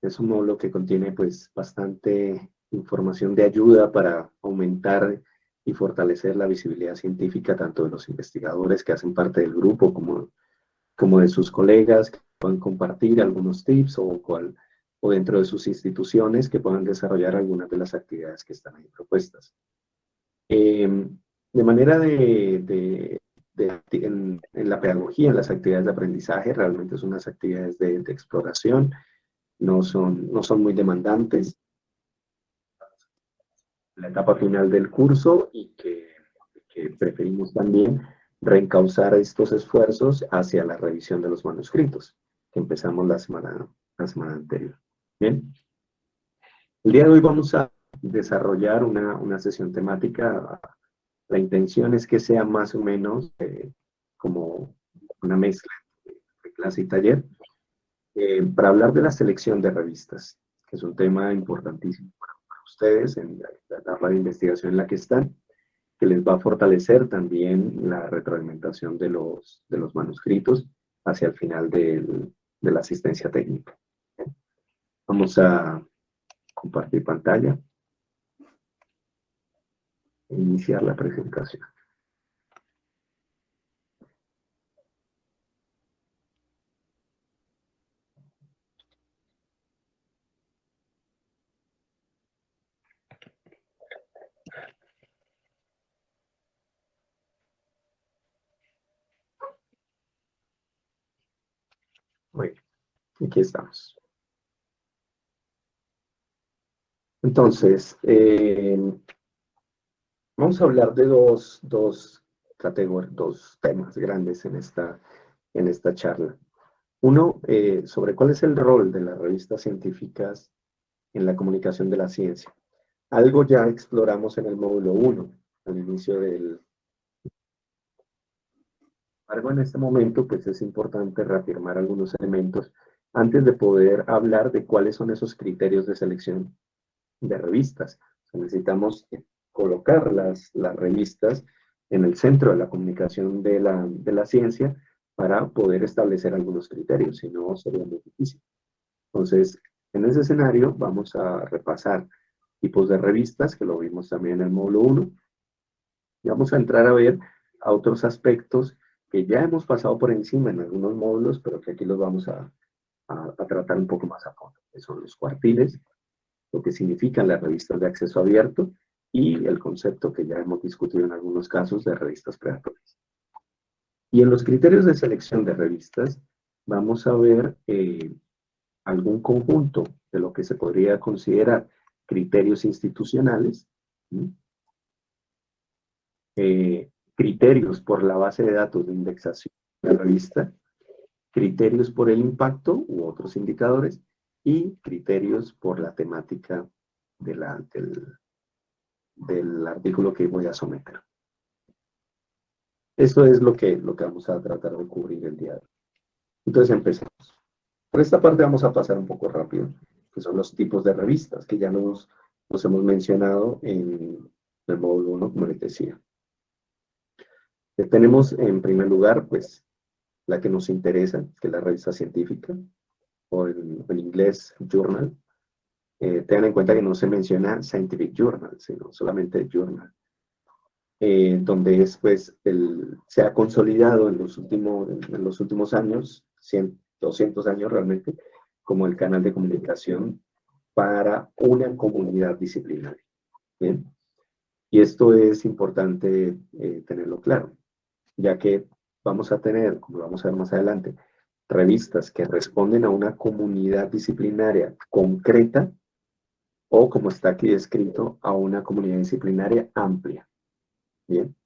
Es un módulo que contiene pues bastante información de ayuda para aumentar y fortalecer la visibilidad científica tanto de los investigadores que hacen parte del grupo como de sus colegas que puedan compartir algunos tips o dentro de sus instituciones que puedan desarrollar algunas de las actividades que están ahí propuestas. De manera en la pedagogía, en las actividades de aprendizaje, realmente son unas actividades de exploración, no son muy demandantes. La etapa final del curso y que preferimos también reencauzar estos esfuerzos hacia la revisión de los manuscritos, que empezamos la semana anterior. Bien. El día de hoy vamos a desarrollar una sesión temática. La intención es que sea más o menos como una mezcla de clase y taller para hablar de la selección de revistas, que es un tema importantísimo para ustedes en la etapa de investigación en la que están, que les va a fortalecer también la retroalimentación de los manuscritos hacia el final de la asistencia técnica. Vamos a compartir pantalla e iniciar la presentación. Muy bien, aquí estamos. Entonces, vamos a hablar de dos temas grandes en esta charla. Uno, sobre cuál es el rol de las revistas científicas en la comunicación de la ciencia. Algo ya exploramos en el módulo 1, al inicio del... Algo en este momento, pues es importante reafirmar algunos elementos antes de poder hablar de cuáles son esos criterios de selección de revistas. O sea, necesitamos colocar las revistas en el centro de la comunicación de la ciencia para poder establecer algunos criterios, si no sería muy difícil. Entonces, en ese escenario vamos a repasar tipos de revistas, que lo vimos también en el módulo 1, y vamos a entrar a ver a otros aspectos que ya hemos pasado por encima en algunos módulos, pero que aquí los vamos a tratar un poco más a fondo, que son los cuartiles, lo que significan las revistas de acceso abierto y el concepto que ya hemos discutido en algunos casos de revistas predatorias. Y en los criterios de selección de revistas vamos a ver algún conjunto de lo que se podría considerar criterios institucionales, criterios por la base de datos de indexación de la revista, criterios por el impacto u otros indicadores y criterios por la temática del artículo que voy a someter. Eso es lo que vamos a tratar de cubrir el día de hoy. Entonces empecemos. Por esta parte vamos a pasar un poco rápido, que son los tipos de revistas que ya nos hemos mencionado en el módulo 1, como les decía. Tenemos en primer lugar, pues, la que nos interesa, que es la revista científica, o en inglés, journal. Tengan en cuenta que no se menciona scientific journal, sino solamente journal. Donde es, pues, se ha consolidado en los últimos años, 100, 200 años realmente, como el canal de comunicación para una comunidad disciplinaria. ¿Bien? Y esto es importante tenerlo claro, ya que vamos a tener, como vamos a ver más adelante, revistas que responden a una comunidad disciplinaria concreta o, como está aquí descrito, a una comunidad disciplinaria amplia. Bien.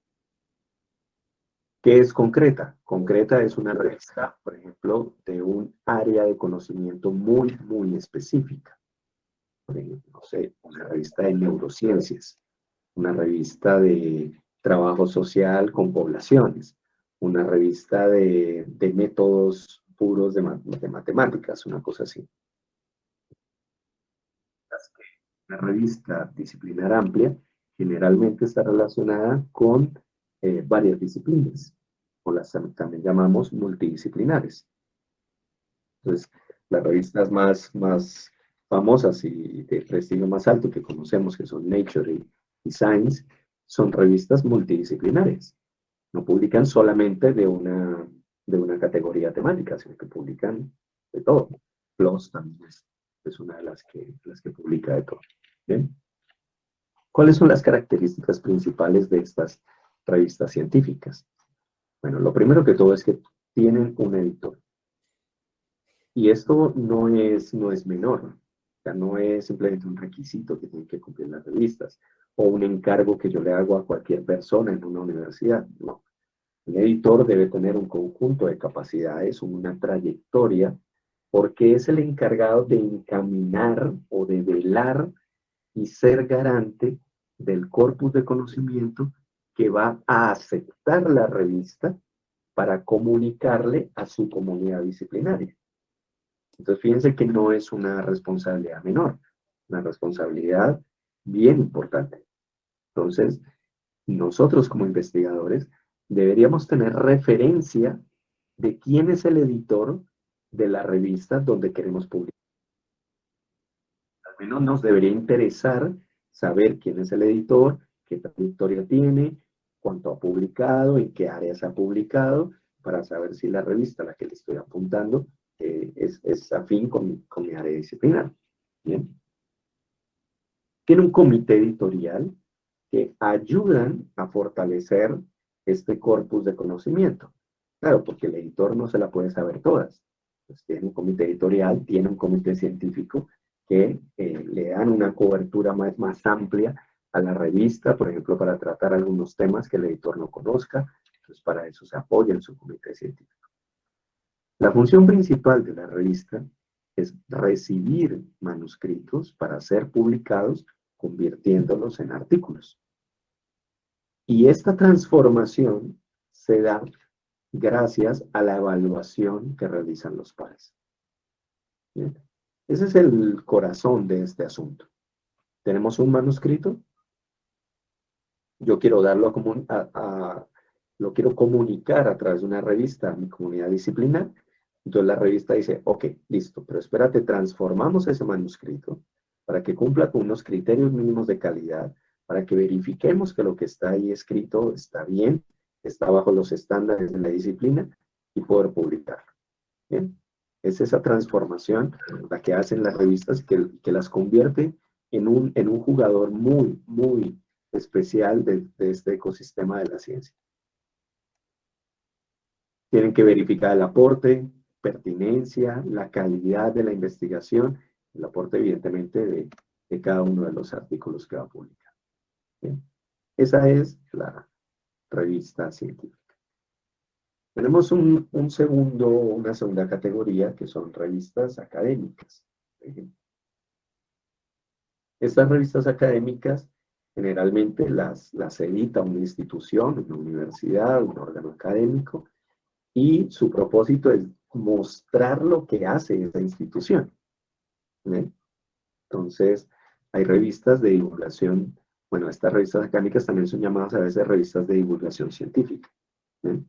¿Qué es concreta? Concreta es una revista, por ejemplo, de un área de conocimiento muy, muy específica. Por ejemplo, no sé, una revista de neurociencias, una revista de trabajo social con poblaciones, una revista de métodos puros de matemáticas, una cosa así. La revista disciplinar amplia generalmente está relacionada con varias disciplinas, o las también llamamos multidisciplinares. Entonces, Las revistas más famosas y de prestigio más alto que conocemos, que son Nature y Science, son revistas multidisciplinarias. No publican solamente de una categoría temática, sino que publican de todo. PLOS también es una de las que publica de todo. ¿Bien? ¿Cuáles son las características principales de estas revistas científicas? Bueno, lo primero que todo es que tienen un editor. Y esto no es menor. O sea, no es simplemente un requisito que tienen que cumplir las revistas o un encargo que yo le hago a cualquier persona en una universidad. No. Un editor debe tener un conjunto de capacidades, una trayectoria, porque es el encargado de encaminar o de velar y ser garante del corpus de conocimiento que va a aceptar la revista para comunicarle a su comunidad disciplinaria. Entonces, fíjense que no es una responsabilidad menor, una responsabilidad bien importante. Entonces, nosotros como investigadores deberíamos tener referencia de quién es el editor de la revista donde queremos publicar. Al menos nos debería interesar saber quién es el editor, qué trayectoria tiene, cuánto ha publicado, en qué áreas ha publicado, para saber si la revista a la que le estoy apuntando es afín con mi área disciplinar. Bien. Tiene un comité editorial que ayudan a fortalecer este corpus de conocimiento. Claro, porque el editor no se la puede saber todas. Pues tiene un comité editorial, tiene un comité científico que le dan una cobertura más amplia a la revista, por ejemplo, para tratar algunos temas que el editor no conozca. Entonces, para eso se apoya en su comité científico. La función principal de la revista es recibir manuscritos para ser publicados, convirtiéndolos en artículos. Y esta transformación se da gracias a la evaluación que realizan los pares. ¿Bien? Ese es el corazón de este asunto. Tenemos un manuscrito, yo quiero darlo lo quiero comunicar a través de una revista a mi comunidad disciplinar. Entonces la revista dice, ok, listo, pero espérate, transformamos ese manuscrito para que cumpla con unos criterios mínimos de calidad, para que verifiquemos que lo que está ahí escrito está bien, está bajo los estándares de la disciplina y poder publicarlo. ¿Bien? Es esa transformación la que hacen las revistas que las convierte en un jugador muy especial de este ecosistema de la ciencia. Tienen que verificar el aporte, pertinencia, la calidad de la investigación, el aporte evidentemente de cada uno de los artículos que va a publicar. ¿Bien? Esa es la revista científica. Tenemos una segunda categoría que son revistas académicas. Estas revistas académicas generalmente las edita una institución, una universidad, un órgano académico, y su propósito es mostrar lo que hace esa institución. ¿Bien? Entonces, hay revistas de divulgación, bueno, estas revistas académicas también son llamadas a veces revistas de divulgación científica, ¿bien?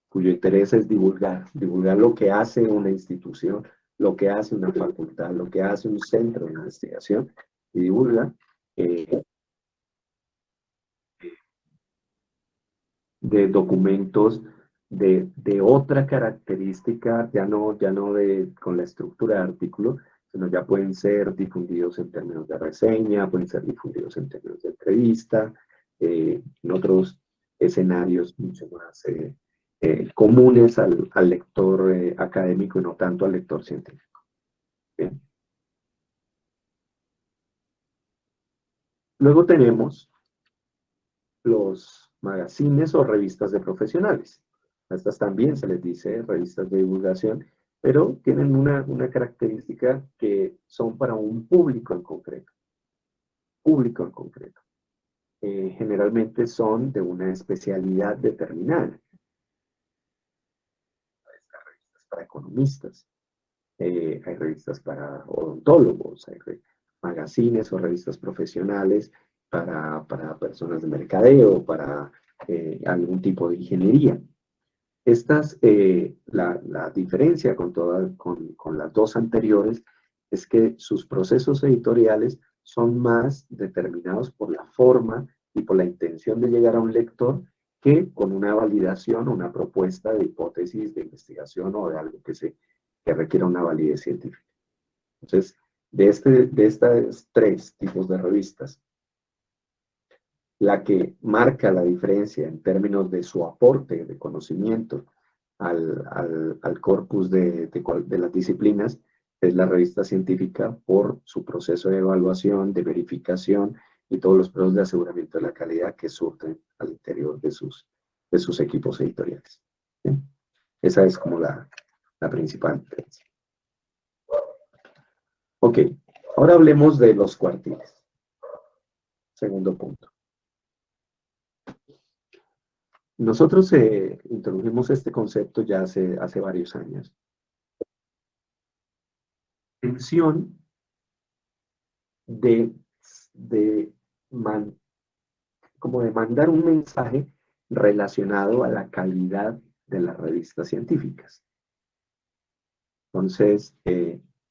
Cuyo interés es divulgar lo que hace una institución, lo que hace una facultad, lo que hace un centro de investigación, y divulga de documentos de otra característica, ya no con la estructura de artículo, sino ya pueden ser difundidos en términos de reseña, pueden ser difundidos en términos de entrevista, en otros escenarios mucho más comunes al lector académico y no tanto al lector científico. Bien. Luego tenemos los magazines o revistas de profesionales. A estas también se les dice revistas de divulgación, pero tienen una característica que son para un público en concreto. Público en concreto. Generalmente son de una especialidad determinada. Hay revistas para economistas, hay revistas para odontólogos, hay magazines o revistas profesionales para personas de mercadeo, para algún tipo de ingeniería. La diferencia con las dos anteriores es que sus procesos editoriales son más determinados por la forma y por la intención de llegar a un lector que con una validación o una propuesta de hipótesis de investigación o de algo que requiera una validez científica. Entonces, de estos tres tipos de revistas, la que marca la diferencia en términos de su aporte de conocimiento al corpus de las disciplinas es la revista científica por su proceso de evaluación, de verificación y todos los procesos de aseguramiento de la calidad que surten al interior de sus equipos editoriales. ¿Sí? Esa es como la principal diferencia. Ok, ahora hablemos de los cuartiles. Segundo punto. Nosotros introdujimos este concepto ya hace varios años. Intención de, de, como de mandar un mensaje relacionado a la calidad de las revistas científicas. Entonces,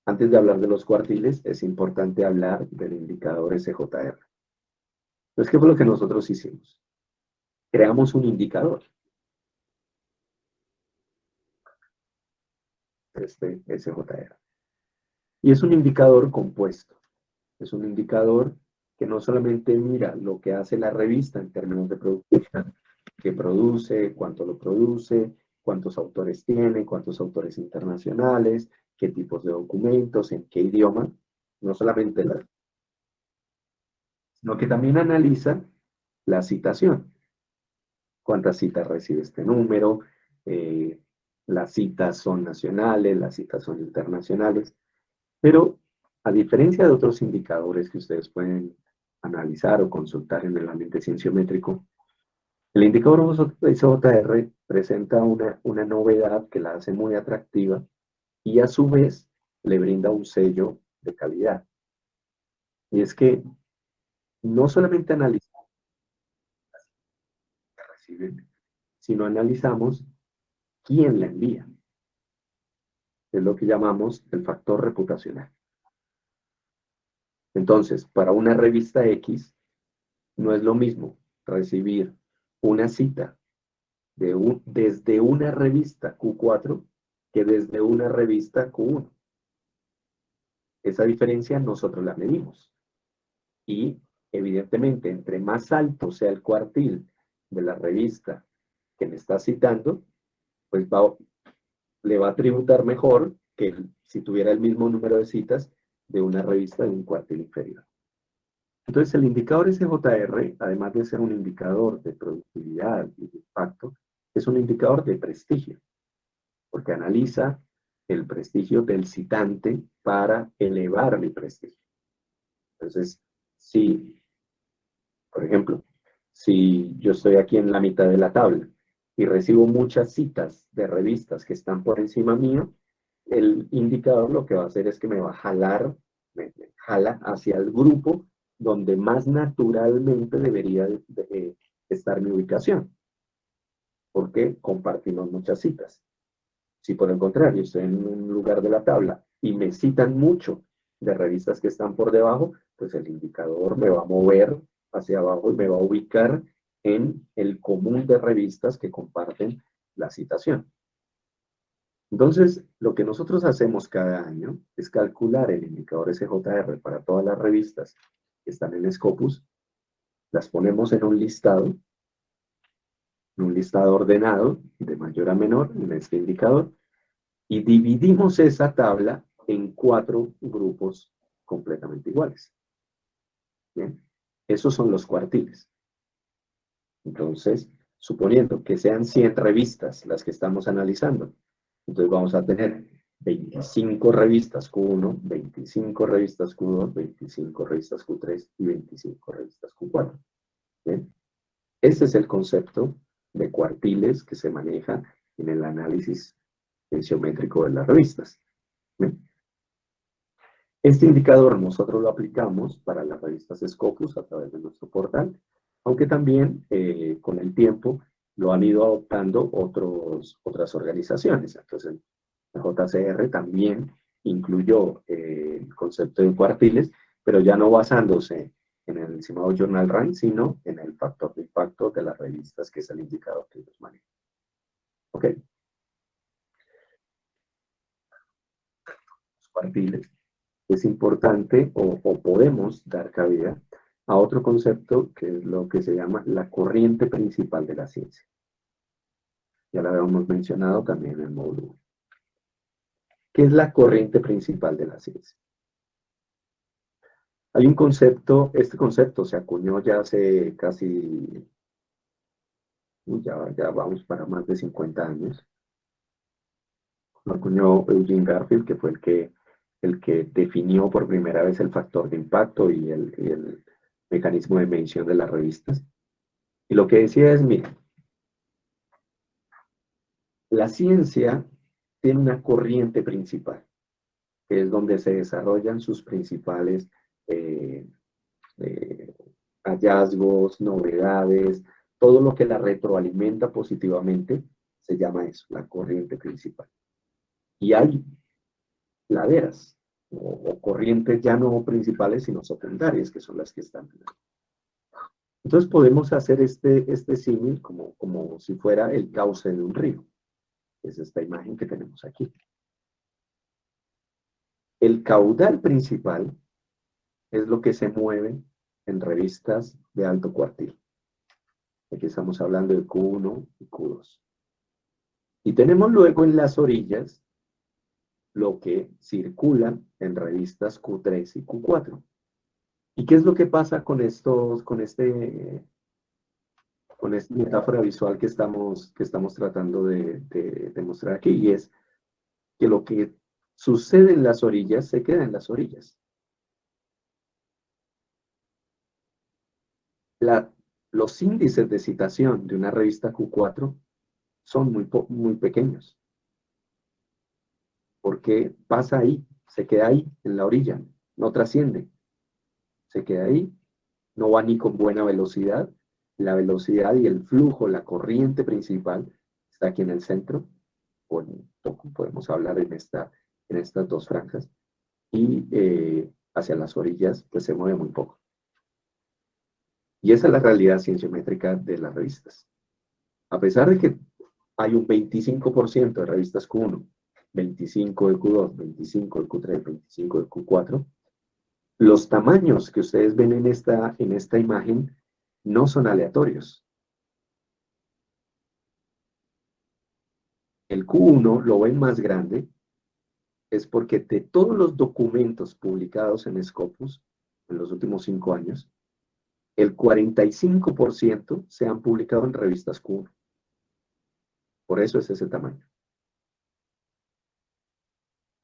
antes de hablar de los cuartiles, es importante hablar del indicador SJR. Entonces, ¿qué fue lo que nosotros hicimos? Creamos un indicador. Este SJR. Y es un indicador compuesto. Es un indicador que no solamente mira lo que hace la revista en términos de productividad, qué produce, cuánto lo produce, cuántos autores tiene, cuántos autores internacionales, qué tipos de documentos, en qué idioma, no solamente sino que también analiza la citación. ¿Cuántas citas recibe este número? Las citas son nacionales, las citas son internacionales. Pero a diferencia de otros indicadores que ustedes pueden analizar o consultar en el ambiente cienciométrico, el indicador SJR presenta una novedad que la hace muy atractiva y a su vez le brinda un sello de calidad. Y es que no solamente analizamos las que reciben, sino analizamos quién la envía. Es lo que llamamos el factor reputacional. Entonces, para una revista X, no es lo mismo recibir una cita desde una revista Q4 que desde una revista Q1. Esa diferencia nosotros la medimos. Y evidentemente, entre más alto sea el cuartil de la revista que me está citando, pues le va a tributar mejor que si tuviera el mismo número de citas de una revista de un cuartil inferior. Entonces, el indicador SJR, además de ser un indicador de productividad y de impacto, es un indicador de prestigio, porque analiza el prestigio del citante para elevar mi prestigio. Entonces, si, por ejemplo, si yo estoy aquí en la mitad de la tabla y recibo muchas citas de revistas que están por encima mío, el indicador lo que va a hacer es que me va a jalar, me jala hacia el grupo donde más naturalmente debería de estar mi ubicación, porque compartimos muchas citas. Si por el contrario estoy en un lugar de la tabla y me citan mucho de revistas que están por debajo, pues el indicador me va a mover hacia abajo y me va a ubicar en el común de revistas que comparten la citación. Entonces, lo que nosotros hacemos cada año es calcular el indicador SJR para todas las revistas que están en Scopus, las ponemos en un listado ordenado de mayor a menor en este indicador, y dividimos esa tabla en 4 grupos completamente iguales. Bien, esos son los cuartiles. Entonces, suponiendo que sean 100 revistas las que estamos analizando, entonces vamos a tener 25 revistas Q1, 25 revistas Q2, 25 revistas Q3 y 25 revistas Q4. ¿Bien? Este es el concepto de cuartiles que se maneja en el análisis tensiométrico de las revistas. ¿Bien? Este indicador nosotros lo aplicamos para las revistas Scopus a través de nuestro portal, aunque también con el tiempo lo han ido adoptando otras organizaciones. Entonces, la JCR también incluyó el concepto de cuartiles, pero ya no basándose en el encimado Journal Rank, sino en el factor de impacto de las revistas, que es el indicador que ellos manejan. ¿Ok? Los cuartiles. Es importante o podemos dar cabida a otro concepto que es lo que se llama la corriente principal de la ciencia. Ya la habíamos mencionado también en el módulo. ¿Qué es la corriente principal de la ciencia? Hay un concepto, este concepto se acuñó ya hace casi, ya vamos para más de 50 años. Lo acuñó Eugene Garfield, que fue el que definió por primera vez el factor de impacto y el mecanismo de medición de las revistas. Y lo que decía es, mira, la ciencia tiene una corriente principal, que es donde se desarrollan sus principales eh, eh, hallazgos, novedades, todo lo que la retroalimenta positivamente, se llama eso, la corriente principal. Y hay laderas o corrientes ya no principales, sino secundarias, que son las que están. Entonces podemos hacer este símil como si fuera el cauce de un río. Es esta imagen que tenemos aquí. El caudal principal es lo que se mueve en revistas de alto cuartil. Aquí estamos hablando de Q1 y Q2. Y tenemos luego en las orillas lo que circula en revistas Q3 y Q4. ¿Y qué es lo que pasa con esta metáfora visual que estamos tratando de mostrar aquí? Y es que lo que sucede en las orillas se queda en las orillas. Los índices de citación de una revista Q4 son muy pequeños, porque pasa ahí, se queda ahí, en la orilla, no trasciende, se queda ahí, no va ni con buena velocidad, la velocidad y el flujo, la corriente principal está aquí en el centro, podemos hablar en estas dos franjas, y hacia las orillas pues se mueve muy poco. Y esa es la realidad cienciométrica de las revistas. A pesar de que hay un 25% de revistas Q1, 25 de Q2, 25 de Q3, 25 de Q4, los tamaños que ustedes ven en esta imagen no son aleatorios. El Q1 lo ven más grande, es porque de todos los documentos publicados en Scopus en los últimos 5 años, el 45% se han publicado en revistas Q1. Por eso es ese tamaño.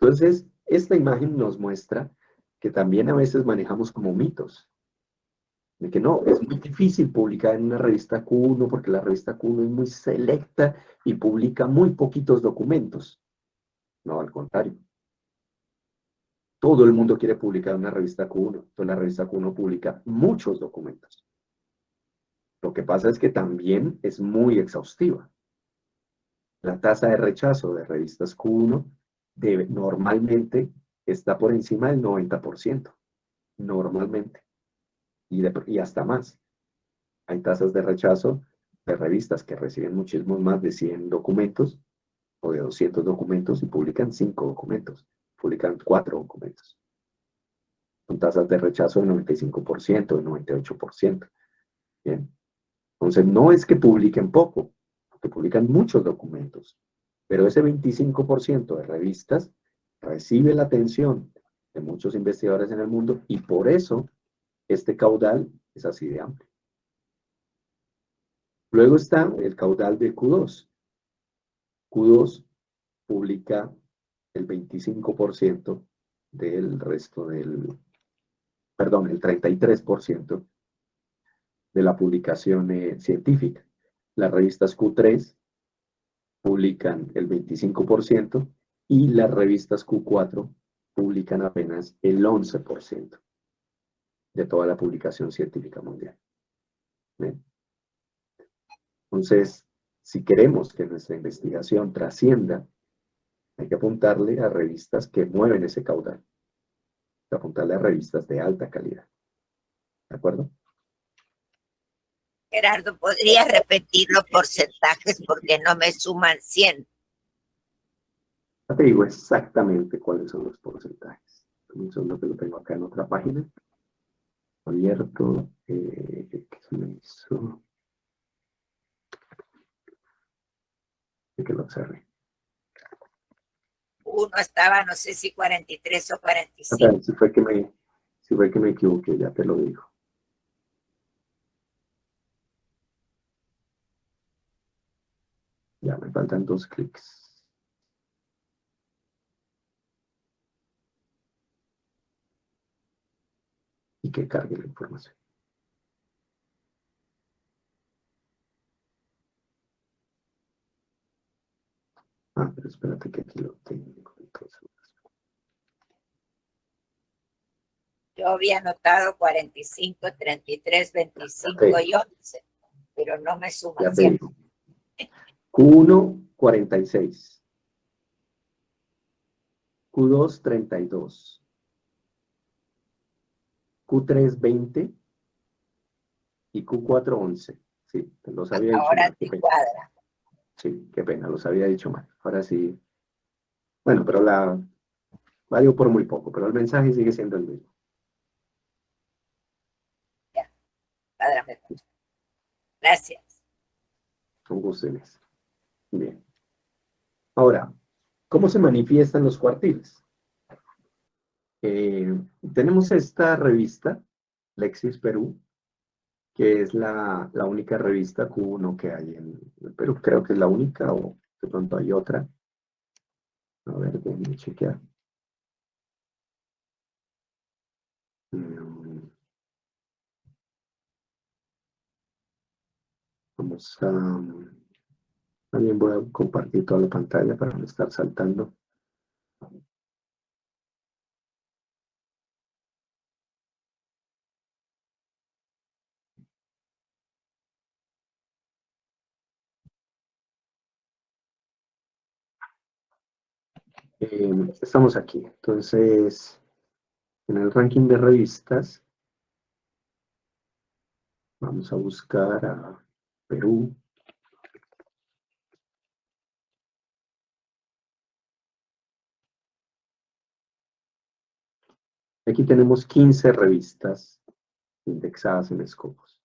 Entonces, esta imagen nos muestra que también a veces manejamos como mitos. De que no, es muy difícil publicar en una revista Q1 porque la revista Q1 es muy selecta y publica muy poquitos documentos. No, al contrario. Todo el mundo quiere publicar en una revista Q1. Entonces la revista Q1 publica muchos documentos. Lo que pasa es que también es muy exhaustiva. La tasa de rechazo de revistas Q1 normalmente está por encima del 90%. Normalmente. Y hasta más. Hay tasas de rechazo de revistas que reciben muchísimos más de 100 documentos o de 200 documentos y publican 5 documentos, publican 4 documentos. Son tasas de rechazo del 95%, del 98%. Bien. Entonces, no es que publiquen poco, porque publican muchos documentos, pero ese 25% de revistas recibe la atención de muchos investigadores en el mundo y por eso este caudal es así de amplio. Luego está el caudal de Q2. Q2 publica el 25% del resto perdón, el 33% de la publicación científica. Las revistas Q3 publican el 25% y las revistas Q4 publican apenas el 11% de toda la publicación científica mundial. ¿Bien? Entonces, si queremos que nuestra investigación trascienda, hay que apuntarle a revistas que mueven ese caudal. Hay que apuntarle a revistas de alta calidad. ¿De acuerdo? Gerardo, ¿podría repetir los porcentajes porque no me suman 100? Ya te digo exactamente cuáles son los porcentajes. Un segundo que lo tengo acá en otra página. Abierto. ¿Qué se me hizo? Que lo cerré. Uno estaba, no sé si 43 o 45. O sea, si fue que me equivoqué, ya te lo digo. Ya me faltan 2 clics. Y que cargue la información. Ah, pero espérate que aquí lo tengo. Entonces. Yo había anotado 45, 33, 25 y 11, pero no me suman Ya te 100. digo. Q1, 46. Q2, 32. Q3, 20. Y Q4, 11. Sí, te los había dicho Ahora mal. Qué sí pena. cuadra. Sí, qué pena, los había dicho mal. Ahora sí. Bueno, pero varió por muy poco, pero el mensaje sigue siendo el mismo. Ya, cuadra mejor. Gracias. Con gusto, Inés. Bien. Ahora, ¿cómo se manifiestan los cuartiles? Tenemos esta revista, Lexis Perú, que es la única revista Q1 que hay en el Perú. Creo que es la única o de pronto hay otra. A ver, déjenme chequear. Mm, Vamos a... También voy a compartir toda la pantalla para no estar saltando. Estamos aquí. Entonces, en el ranking de revistas, vamos a buscar a Perú. Aquí tenemos 15 revistas indexadas en Scopus.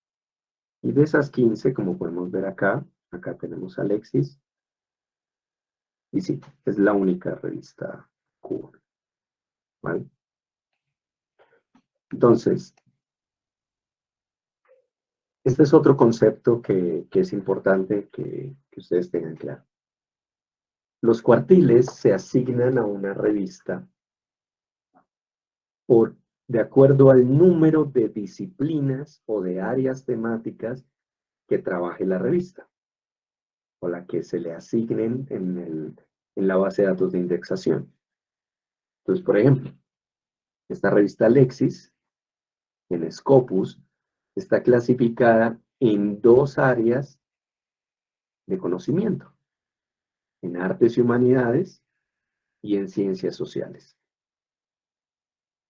Y de esas 15, como podemos ver acá tenemos a Lexis. Y sí, es la única revista Q1. ¿Vale? Entonces, este es otro concepto que es importante que ustedes tengan claro. Los cuartiles se asignan a una revista de acuerdo al número de disciplinas o de áreas temáticas que trabaje la revista o la que se le asignen en la base de datos de indexación. Entonces, por ejemplo, esta revista Lexis, en Scopus, está clasificada en 2 áreas de conocimiento, en artes y humanidades y en ciencias sociales.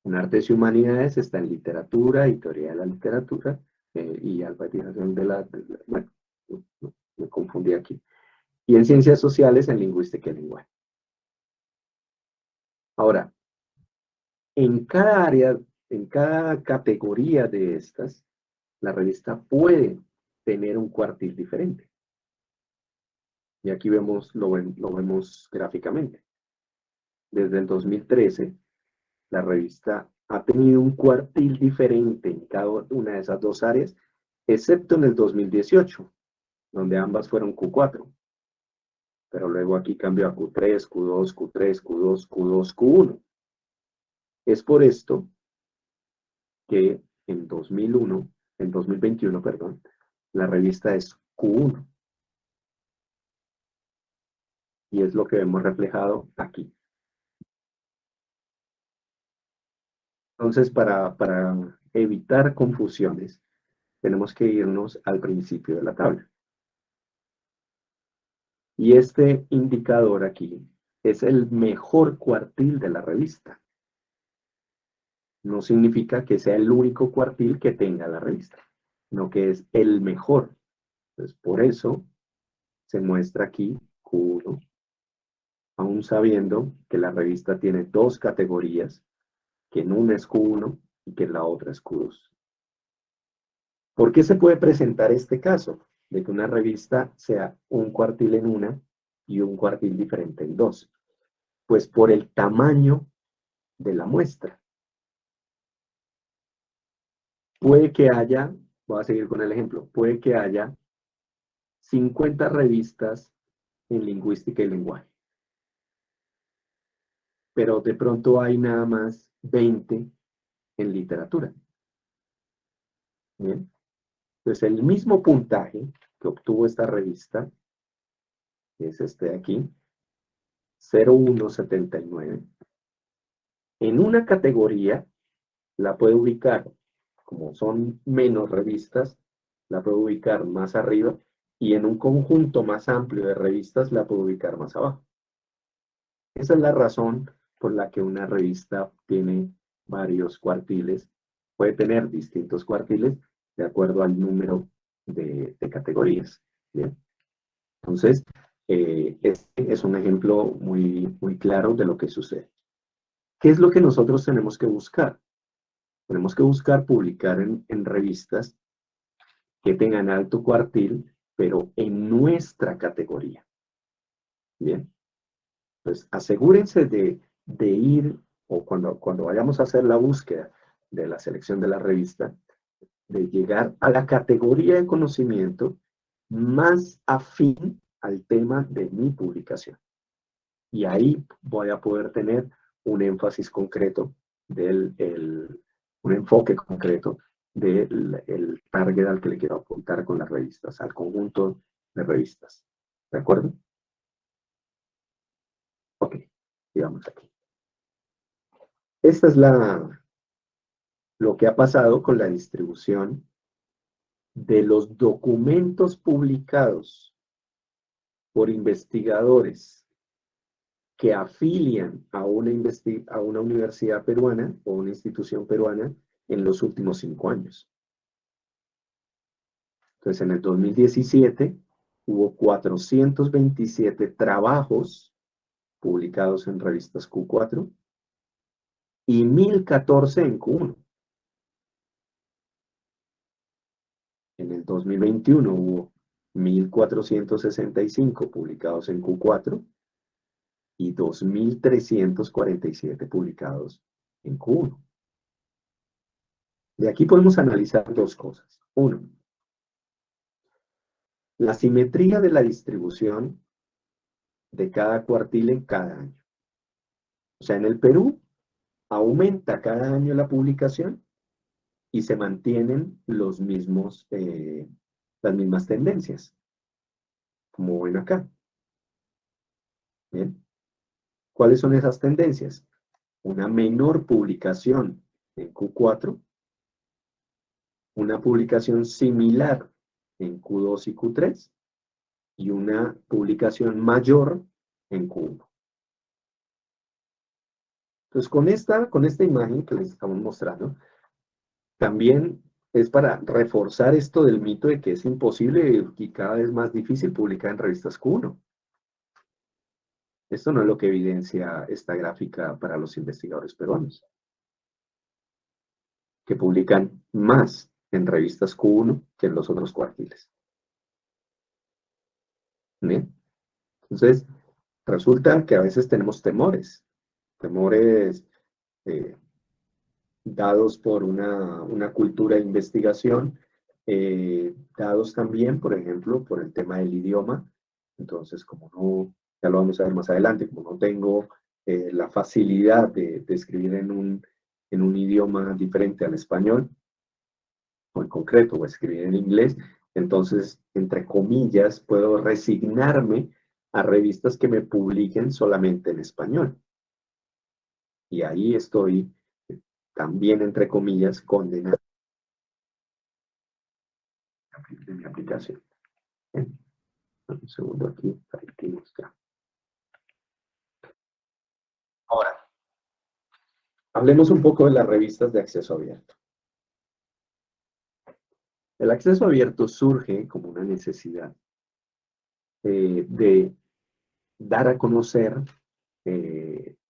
En artes y humanidades está en literatura y teoría de la literatura y alfabetización bueno, me confundí aquí. Y en ciencias sociales en lingüística y lenguaje. Ahora, en cada área, en cada categoría de estas, la revista puede tener un cuartil diferente. Y aquí lo vemos gráficamente. Desde el 2013, la revista ha tenido un cuartil diferente en cada una de esas 2 áreas, excepto en el 2018, donde ambas fueron Q4. Pero luego aquí cambió a Q3, Q2, Q3, Q2, Q2, Q1. Es por esto que en 2021, perdón, la revista es Q1. Y es lo que vemos reflejado aquí. Entonces, para evitar confusiones, tenemos que irnos al principio de la tabla. Y este indicador aquí es el mejor cuartil de la revista. No significa que sea el único cuartil que tenga la revista, sino que es el mejor. Entonces, por eso se muestra aquí Q1, aún sabiendo que la revista tiene dos categorías, que en una es Q1 y que en la otra es Q2. ¿Por qué se puede presentar este caso de que una revista sea un cuartil en una y un cuartil diferente en dos? Pues por el tamaño de la muestra. Puede que haya, voy a seguir con el ejemplo, puede que haya 50 revistas en lingüística y lenguaje, pero de pronto hay nada más 20 en literatura. ¿Bien? Entonces el mismo puntaje que obtuvo esta revista, que es este de aquí, 0179, en una categoría la puede ubicar, como son menos revistas, la puede ubicar más arriba, y en un conjunto más amplio de revistas la puede ubicar más abajo. Esa es la razón por la que una revista tiene varios cuartiles, puede tener distintos cuartiles de acuerdo al número de categorías. ¿Bien? Entonces, este es un ejemplo muy claro de lo que sucede. ¿Qué es lo que nosotros tenemos que buscar? Tenemos que buscar publicar en revistas que tengan alto cuartil, pero en nuestra categoría. Bien, pues asegúrense de ir, o cuando vayamos a hacer la búsqueda de la selección de la revista, de llegar a la categoría de conocimiento más afín al tema de mi publicación. Y ahí voy a poder tener un énfasis concreto, un enfoque concreto del target al que le quiero apuntar con las revistas, al conjunto de revistas. ¿De acuerdo? Ok, digamos aquí. Esta es lo que ha pasado con la distribución de los documentos publicados por investigadores que afilian a una universidad peruana o una institución peruana en los últimos 5 años. Entonces, en el 2017 hubo 427 trabajos publicados en revistas Q4 y 1014 en Q1. En el 2021 hubo 1465 publicados en Q4 y 2347 publicados en Q1. De aquí podemos analizar dos cosas. Uno, la simetría de la distribución de cada cuartil en cada año. O sea, en el Perú aumenta cada año la publicación y se mantienen las mismas tendencias, como ven acá. ¿Bien? ¿Cuáles son esas tendencias? Una menor publicación en Q4, una publicación similar en Q2 y Q3, y una publicación mayor en Q1. Entonces, con esta imagen que les estamos mostrando, también es para reforzar esto del mito de que es imposible y cada vez más difícil publicar en revistas Q1. Esto no es lo que evidencia esta gráfica para los investigadores peruanos, que publican más en revistas Q1 que en los otros cuartiles. ¿Bien? Entonces, resulta que a veces tenemos temores eh, dados por una cultura de investigación, dados también, por ejemplo, por el tema del idioma. Entonces, como no, ya lo vamos a ver más adelante, como no tengo la facilidad de escribir en un idioma diferente al español, o en concreto, o escribir en inglés, entonces, entre comillas, puedo resignarme a revistas que me publiquen solamente en español. Y ahí estoy también, entre comillas, condenado de mi aplicación. Un segundo aquí, partimos ya. Ahora, hablemos un poco de las revistas de acceso abierto. El acceso abierto surge como una necesidad de dar a conocer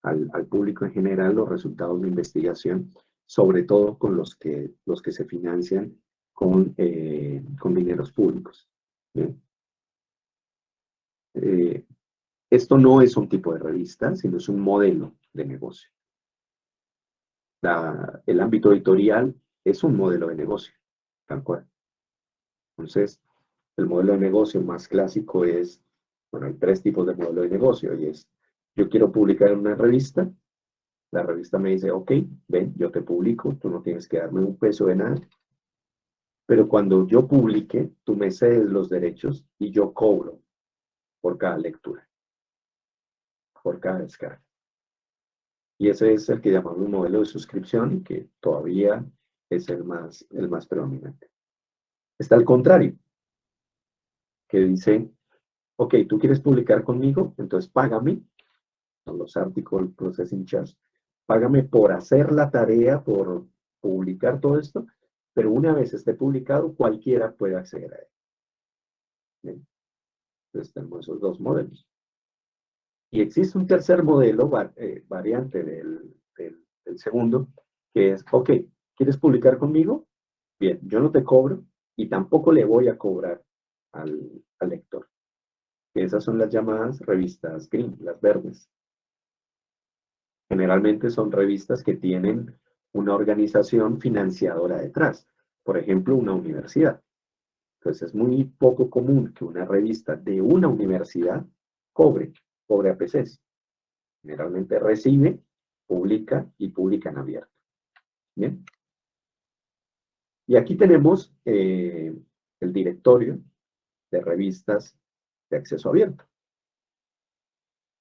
al público en general los resultados de investigación, sobre todo con los que se financian con dineros públicos. ¿Bien? Esto no es un tipo de revista, sino es un modelo de negocio. El ámbito editorial es un modelo de negocio, tal cual. Entonces, el modelo de negocio más clásico es, bueno, hay tres tipos de modelo de negocio, y es, yo quiero publicar en una revista, la revista me dice, ok, ven, yo te publico, tú no tienes que darme un peso de nada, pero cuando yo publique, tú me cedes los derechos y yo cobro por cada lectura, por cada descarga. Y ese es el que llamamos un modelo de suscripción y que todavía es el más predominante. Está al contrario, que dice, ok, tú quieres publicar conmigo, entonces págame, son los Article Processing Charges, págame por hacer la tarea, por publicar todo esto, pero una vez esté publicado, cualquiera puede acceder a él. ¿Bien? Entonces tenemos esos dos modelos. Y existe un tercer modelo, variante del segundo, que es, ok, ¿quieres publicar conmigo? Bien, yo no te cobro y tampoco le voy a cobrar al lector. Esas son las llamadas revistas green, las verdes. Generalmente son revistas que tienen una organización financiadora detrás, por ejemplo, una universidad. Entonces es muy poco común que una revista de una universidad cobre APCs. Generalmente recibe, publica y publica en abierto. Bien. Y aquí tenemos el directorio de revistas de acceso abierto,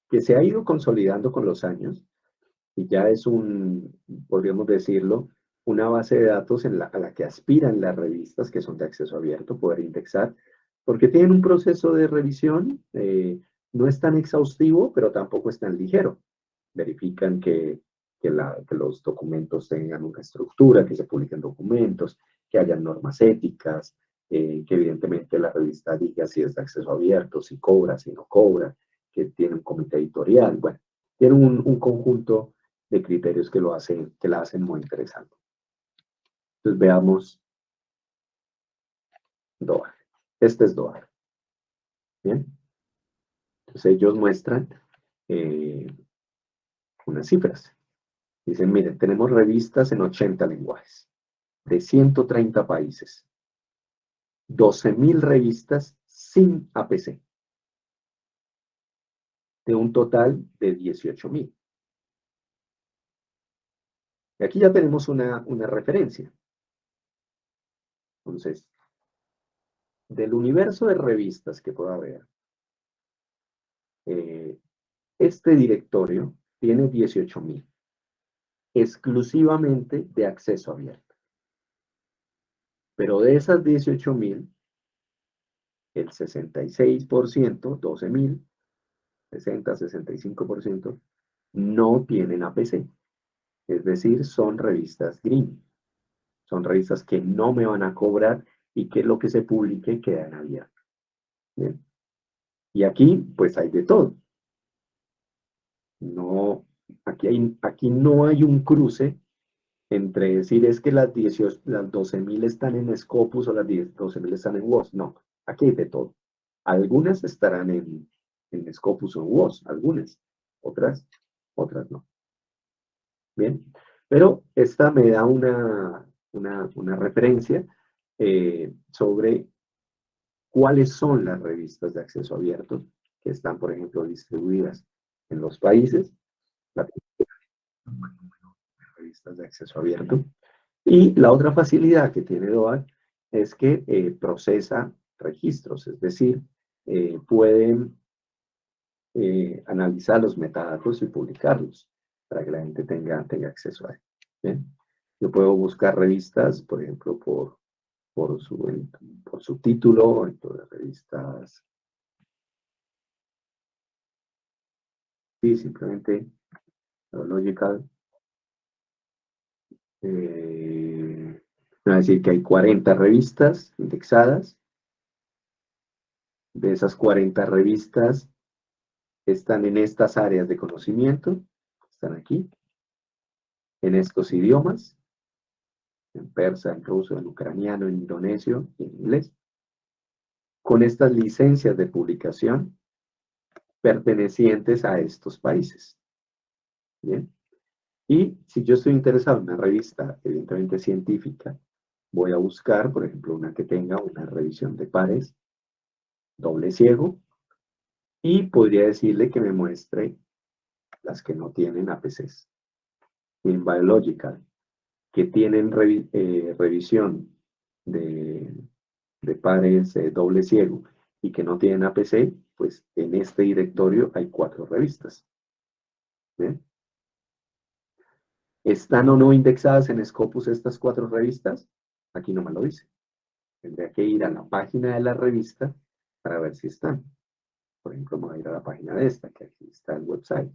que se ha ido consolidando con los años y ya es podríamos decirlo, una base de datos a la que aspiran las revistas que son de acceso abierto, poder indexar, porque tienen un proceso de revisión, no es tan exhaustivo, pero tampoco es tan ligero. Verifican que los documentos tengan una estructura, que se publiquen documentos, que hayan normas éticas, que evidentemente la revista diga si es de acceso abierto, si cobra, si no cobra, que tiene un comité editorial, bueno, tiene un conjunto de criterios que la hacen muy interesante. Entonces veamos DOAR. Este es DOAR. Bien. Entonces ellos muestran unas cifras. Dicen, miren, tenemos revistas en 80 lenguajes, de 130 países, 12.000 revistas sin APC, de un total de 18.000. Y aquí ya tenemos una referencia. Entonces, del universo de revistas que pueda haber, este directorio tiene 18.000, exclusivamente de acceso abierto. Pero de esas 18.000, el 66%, 12.000, 60-65%, no tienen APC. Es decir, son revistas green. Son revistas que no me van a cobrar y que lo que se publique queda en abierto. Bien. Y aquí, pues hay de todo. No, aquí no hay un cruce entre decir es que las 12.000 están en Scopus o las 12.000 están en WOS. No, aquí hay de todo. Algunas estarán en Scopus o en WOS, algunas. Otras no. Bien, pero esta me da una referencia sobre cuáles son las revistas de acceso abierto que están, por ejemplo, distribuidas en los países. La revistas de acceso abierto. Y la otra facilidad que tiene DOAR es que procesa registros, es decir, pueden analizar los metadatos y publicarlos para que la gente tenga acceso a él. ¿Bien? Yo puedo buscar revistas, por ejemplo, por su título, entonces revistas Sí, simplemente Biological. Me va a decir que hay 40 revistas indexadas. De esas 40 revistas están en estas áreas de conocimiento, están aquí, en estos idiomas, en persa, en ruso, en ucraniano, en indonesio y en inglés, con estas licencias de publicación pertenecientes a estos países. Bien. Y si yo estoy interesado en una revista, evidentemente científica, voy a buscar, por ejemplo, una que tenga una revisión de pares, doble ciego, y podría decirle que me muestre las que no tienen APCs. En Biological, que tienen revisión de pares doble ciego y que no tienen APC, pues en este directorio hay 4 revistas. ¿Bien? ¿Están o no indexadas en Scopus estas 4 revistas? Aquí no me lo dice. Tendría que ir a la página de la revista para ver si están. Por ejemplo, me voy a ir a la página de esta, que aquí está el website.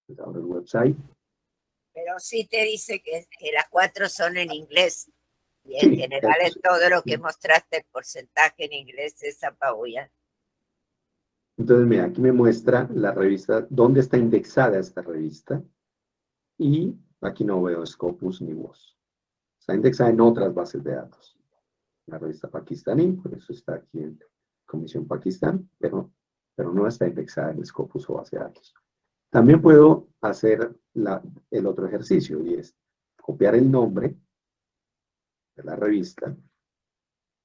Pues abro el website. Pero sí te dice que las 4 son en inglés. Y en Sí, general es todo lo que mostraste, el porcentaje en inglés es apabullante. Entonces, mira, aquí me muestra la revista, dónde está indexada esta revista. Y aquí no veo Scopus ni WOS. Está indexada en otras bases de datos. La revista pakistaní, por eso está aquí en Comisión Pakistán, pero no está indexada en Scopus o base de datos. También puedo hacer el otro ejercicio, y es copiar el nombre de la revista.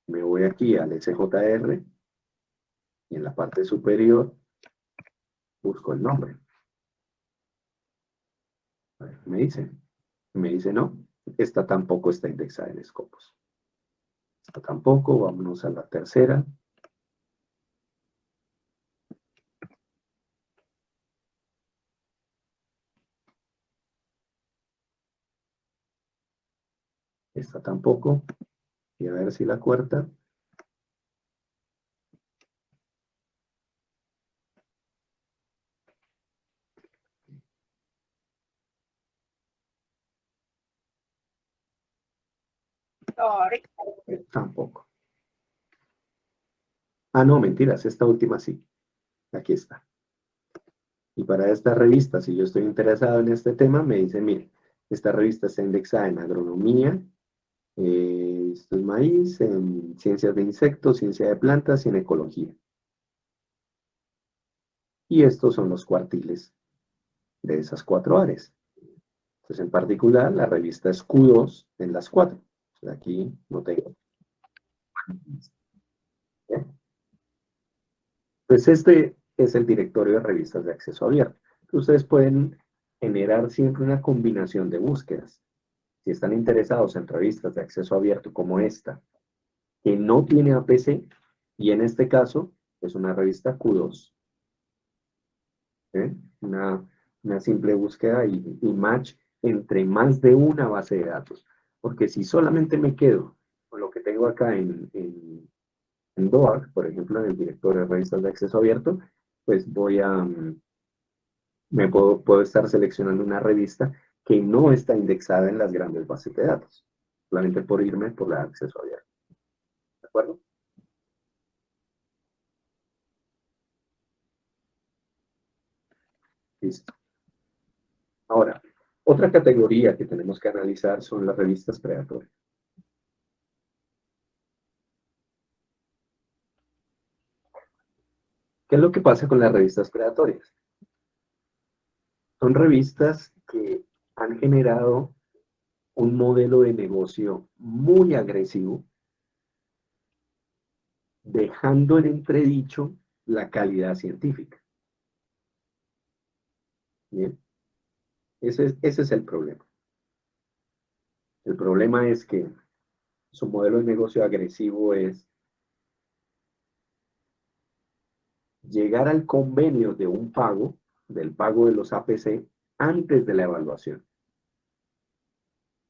Me voy aquí al SJR y en la parte superior busco el nombre. A ver, me dice no, esta tampoco está indexada en Scopus. Esta tampoco, vámonos a la tercera. Esta tampoco. Y a ver si la cuarta. Tampoco. Ah, no, mentiras, esta última sí. Aquí está. Y para esta revista, si yo estoy interesado en este tema, me dice, mire, esta revista está indexada en agronomía, esto es maíz, en ciencias de insectos, ciencia de plantas y en ecología. Y estos son los cuartiles de esas 4 áreas. Entonces, en particular, la revista es Q2 en las 4. Entonces, aquí no tengo. ¿Bien? Pues este es el directorio de revistas de acceso abierto. Ustedes pueden generar siempre una combinación de búsquedas. Si están interesados en revistas de acceso abierto como esta, que no tiene APC, y en este caso es una revista Q2. ¿Eh? Una simple búsqueda y match entre más de una base de datos. Porque si solamente me quedo con lo que tengo acá en DOAC, por ejemplo, en el directorio de revistas de acceso abierto, pues puedo estar seleccionando una revista que no está indexada en las grandes bases de datos, solamente por irme por la de acceso abierto. ¿De acuerdo? Listo. Ahora, otra categoría que tenemos que analizar son las revistas predatorias. ¿Qué es lo que pasa con las revistas predatorias? Son revistas que han generado un modelo de negocio muy agresivo, dejando en entredicho la calidad científica. ¿Bien? Ese es el problema. El problema es que su modelo de negocio agresivo es llegar al convenio de un pago, del pago de los APC, antes de la evaluación.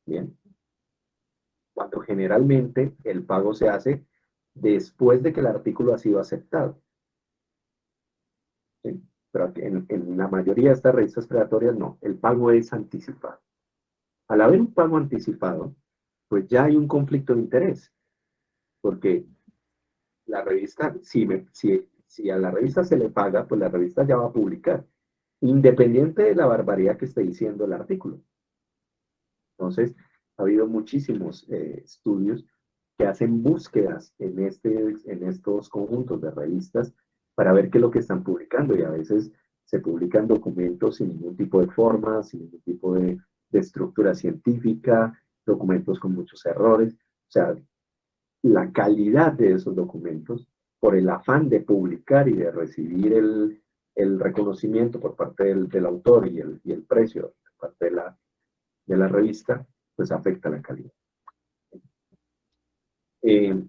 Bien. Cuando generalmente el pago se hace después de que el artículo ha sido aceptado. ¿Sí? pero en la mayoría de estas revistas predatorias no, el pago es anticipado. Al haber un pago anticipado, pues ya hay un conflicto de interés, porque la revista, si a la revista se le paga, pues la revista ya va a publicar, independiente de la barbaridad que esté diciendo el artículo. Entonces, ha habido muchísimos estudios que hacen búsquedas en estos conjuntos de revistas para ver qué es lo que están publicando, y a veces se publican documentos sin ningún tipo de forma, sin ningún tipo de estructura científica, documentos con muchos errores. O sea, la calidad de esos documentos, por el afán de publicar y de recibir el reconocimiento por parte del autor y el precio por parte de la revista, pues afecta la calidad. Eh,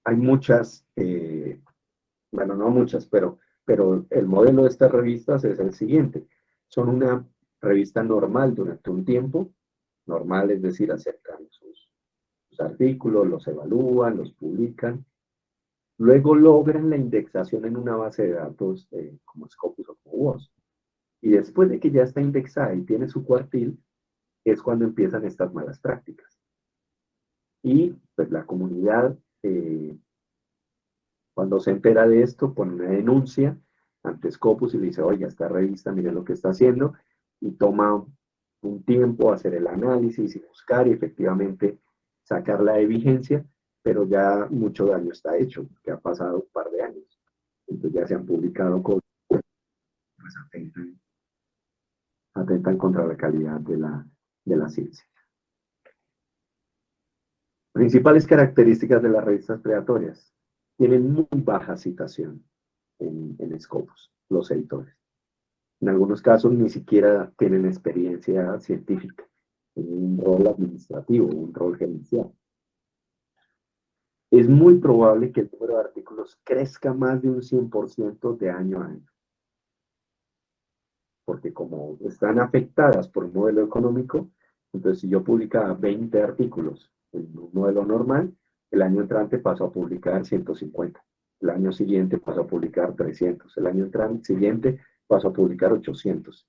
Hay muchas, bueno, no muchas, pero el modelo de estas revistas es el siguiente. Son una revista normal durante un tiempo, normal es decir, acercan sus artículos, los evalúan, los publican, luego logran la indexación en una base de datos como Scopus o como WOS. Y después de que ya está indexada y tiene su cuartil, es cuando empiezan estas malas prácticas. Y pues la comunidad, cuando se entera de esto, pone una denuncia ante Scopus y le dice, oye, esta revista, miren lo que está haciendo, y toma un tiempo hacer el análisis y buscar y efectivamente sacarla de vigencia, pero ya mucho daño está hecho, que ha pasado un par de años. Entonces ya se han publicado cosas que pues, atentan contra la calidad de la ciencia. Principales características de las revistas predatorias. Tienen muy baja citación en Scopus, los editores. En algunos casos ni siquiera tienen experiencia científica, tienen un rol administrativo, un rol gerencial. Es muy probable que el número de artículos crezca más de un 100% de año a año, porque como están afectadas por un modelo económico, entonces si yo publicaba 20 artículos en un modelo normal, el año entrante paso a publicar 150, el año siguiente paso a publicar 300, el año siguiente paso a publicar 800,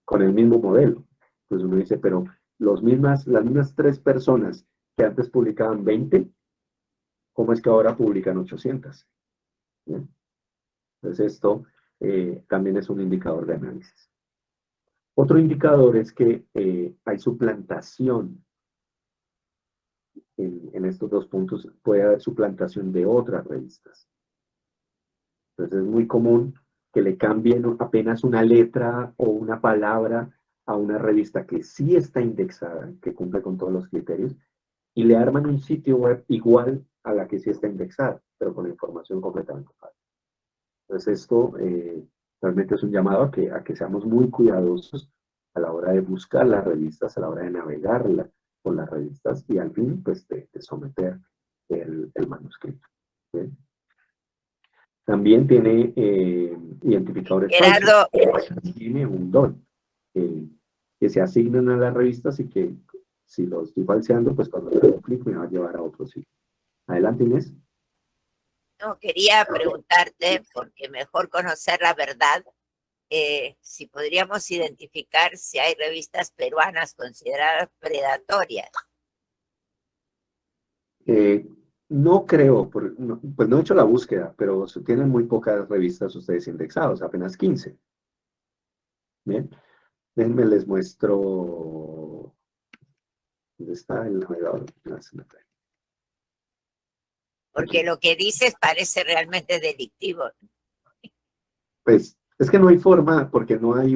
con el mismo modelo. Entonces uno dice, pero las mismas tres personas que antes publicaban 20, ¿cómo es que ahora publican 800? ¿Bien? Entonces esto también es un indicador de análisis. Otro indicador es que hay suplantación en estos dos puntos, puede haber suplantación de otras revistas. Entonces es muy común que le cambien apenas una letra o una palabra a una revista que sí está indexada, que cumple con todos los criterios, y le arman un sitio web igual a la que sí está indexada, pero con información completamente falsa. Entonces esto realmente es un llamado a que seamos muy cuidadosos a la hora de buscar las revistas, a la hora de navegar por las revistas y al fin pues de someter el manuscrito. ¿Sí? También tiene identificadores falsos. Gerardo, Tiene un don que se asignan a las revistas y que si lo estoy falseando, pues cuando le doy clic me va a llevar a otro sitio. Adelante, Inés. no quería preguntarte, porque mejor conocer la verdad, si podríamos identificar si hay revistas peruanas consideradas predatorias. No creo, pues no he hecho la búsqueda, pero tienen muy pocas revistas ustedes indexados, apenas 15. Bien, déjenme les muestro. ¿Dónde está el navegador? Porque Aquí. lo que dices parece realmente delictivo. Pues es que no hay forma, porque no hay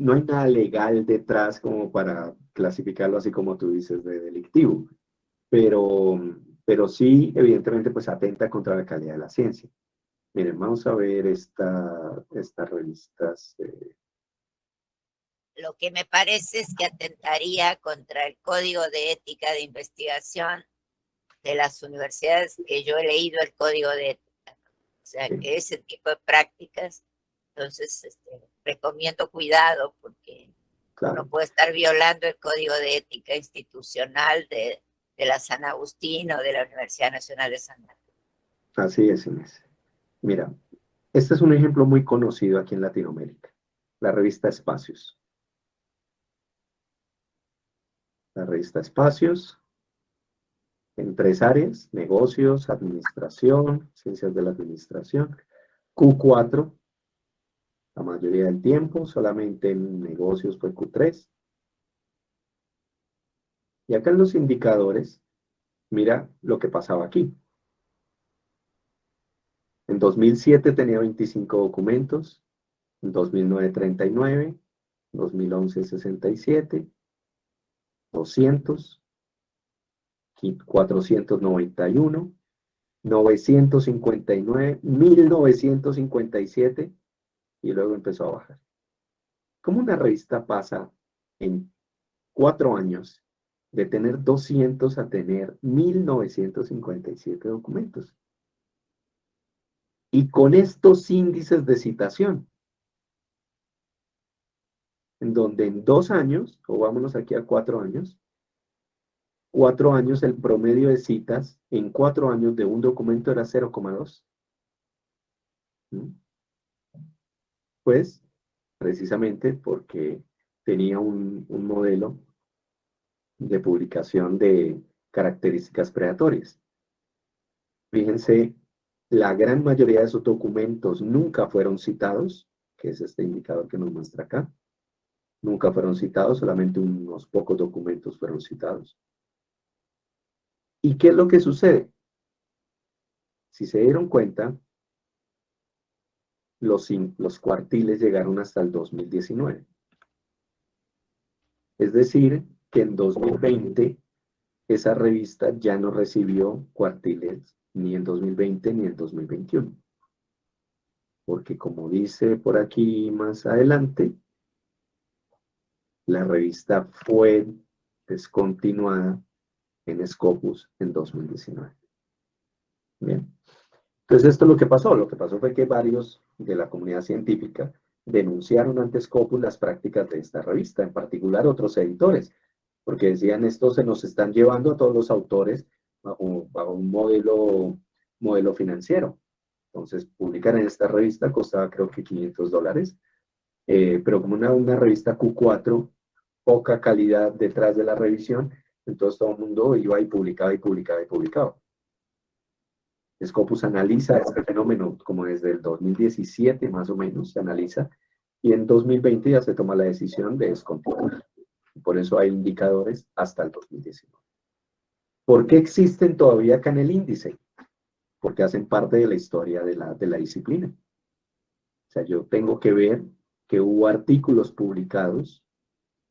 nada legal detrás como para clasificarlo así como tú dices de delictivo, pero, pero sí, evidentemente, pues atenta contra la calidad de la ciencia. Miren, vamos a ver estas revistas. Lo que me parece es que atentaría contra el Código de Ética de Investigación de las universidades, que yo he leído el Código de Ética. O sea, que ese tipo de prácticas, entonces recomiendo cuidado, porque Claro, uno puede estar violando el Código de Ética Institucional de la San Agustín o de la Universidad Nacional de San Marcos. así es, Inés. Mira, este es un ejemplo muy conocido aquí en Latinoamérica, la revista Espacios. La revista Espacios, en 3 áreas: negocios, administración, ciencias de la administración. Q4, la mayoría del tiempo, solamente en negocios fue Q3. Y acá en los indicadores, mira lo que pasaba aquí. En 2007 tenía 25 documentos, en 2009 39, 2011 67, 200, 491, 959, 1957 y luego empezó a bajar. ¿Cómo una revista pasa en 4 años de tener 200 a tener 1957 documentos? Y con estos índices de citación, en donde en 2 años, o vámonos aquí a 4 años, 4 años el promedio de citas en 4 años de un documento era 0,2. Pues precisamente porque tenía un modelo de publicación de características predatorias. Fíjense, la gran mayoría de sus documentos nunca fueron citados, que es este indicador que nos muestra acá. Nunca fueron citados, solamente unos pocos documentos fueron citados. ¿Y qué es lo que sucede? Si se dieron cuenta, los cuartiles llegaron hasta el 2019. Es decir, que en 2020 esa revista ya no recibió cuartiles ni en 2020 ni en 2021. Porque como dice por aquí más adelante, la revista fue descontinuada en Scopus en 2019. Bien. Entonces esto es lo que pasó. Lo que pasó fue que varios de la comunidad científica denunciaron ante Scopus las prácticas de esta revista, en particular otros editores, porque decían, esto se nos están llevando a todos los autores bajo un modelo financiero. Entonces, publicar en esta revista costaba creo que $500, pero como una revista Q4, poca calidad detrás de la revisión, entonces todo el mundo iba y publicaba y publicaba y publicaba. Scopus analiza este fenómeno como desde el 2017 más o menos, se analiza, y en 2020 ya se toma la decisión de descontinuar. Por eso hay indicadores hasta el 2019. ¿Por qué existen todavía acá en el índice? Porque hacen parte de la historia de la disciplina. O sea, yo tengo que ver que hubo artículos publicados,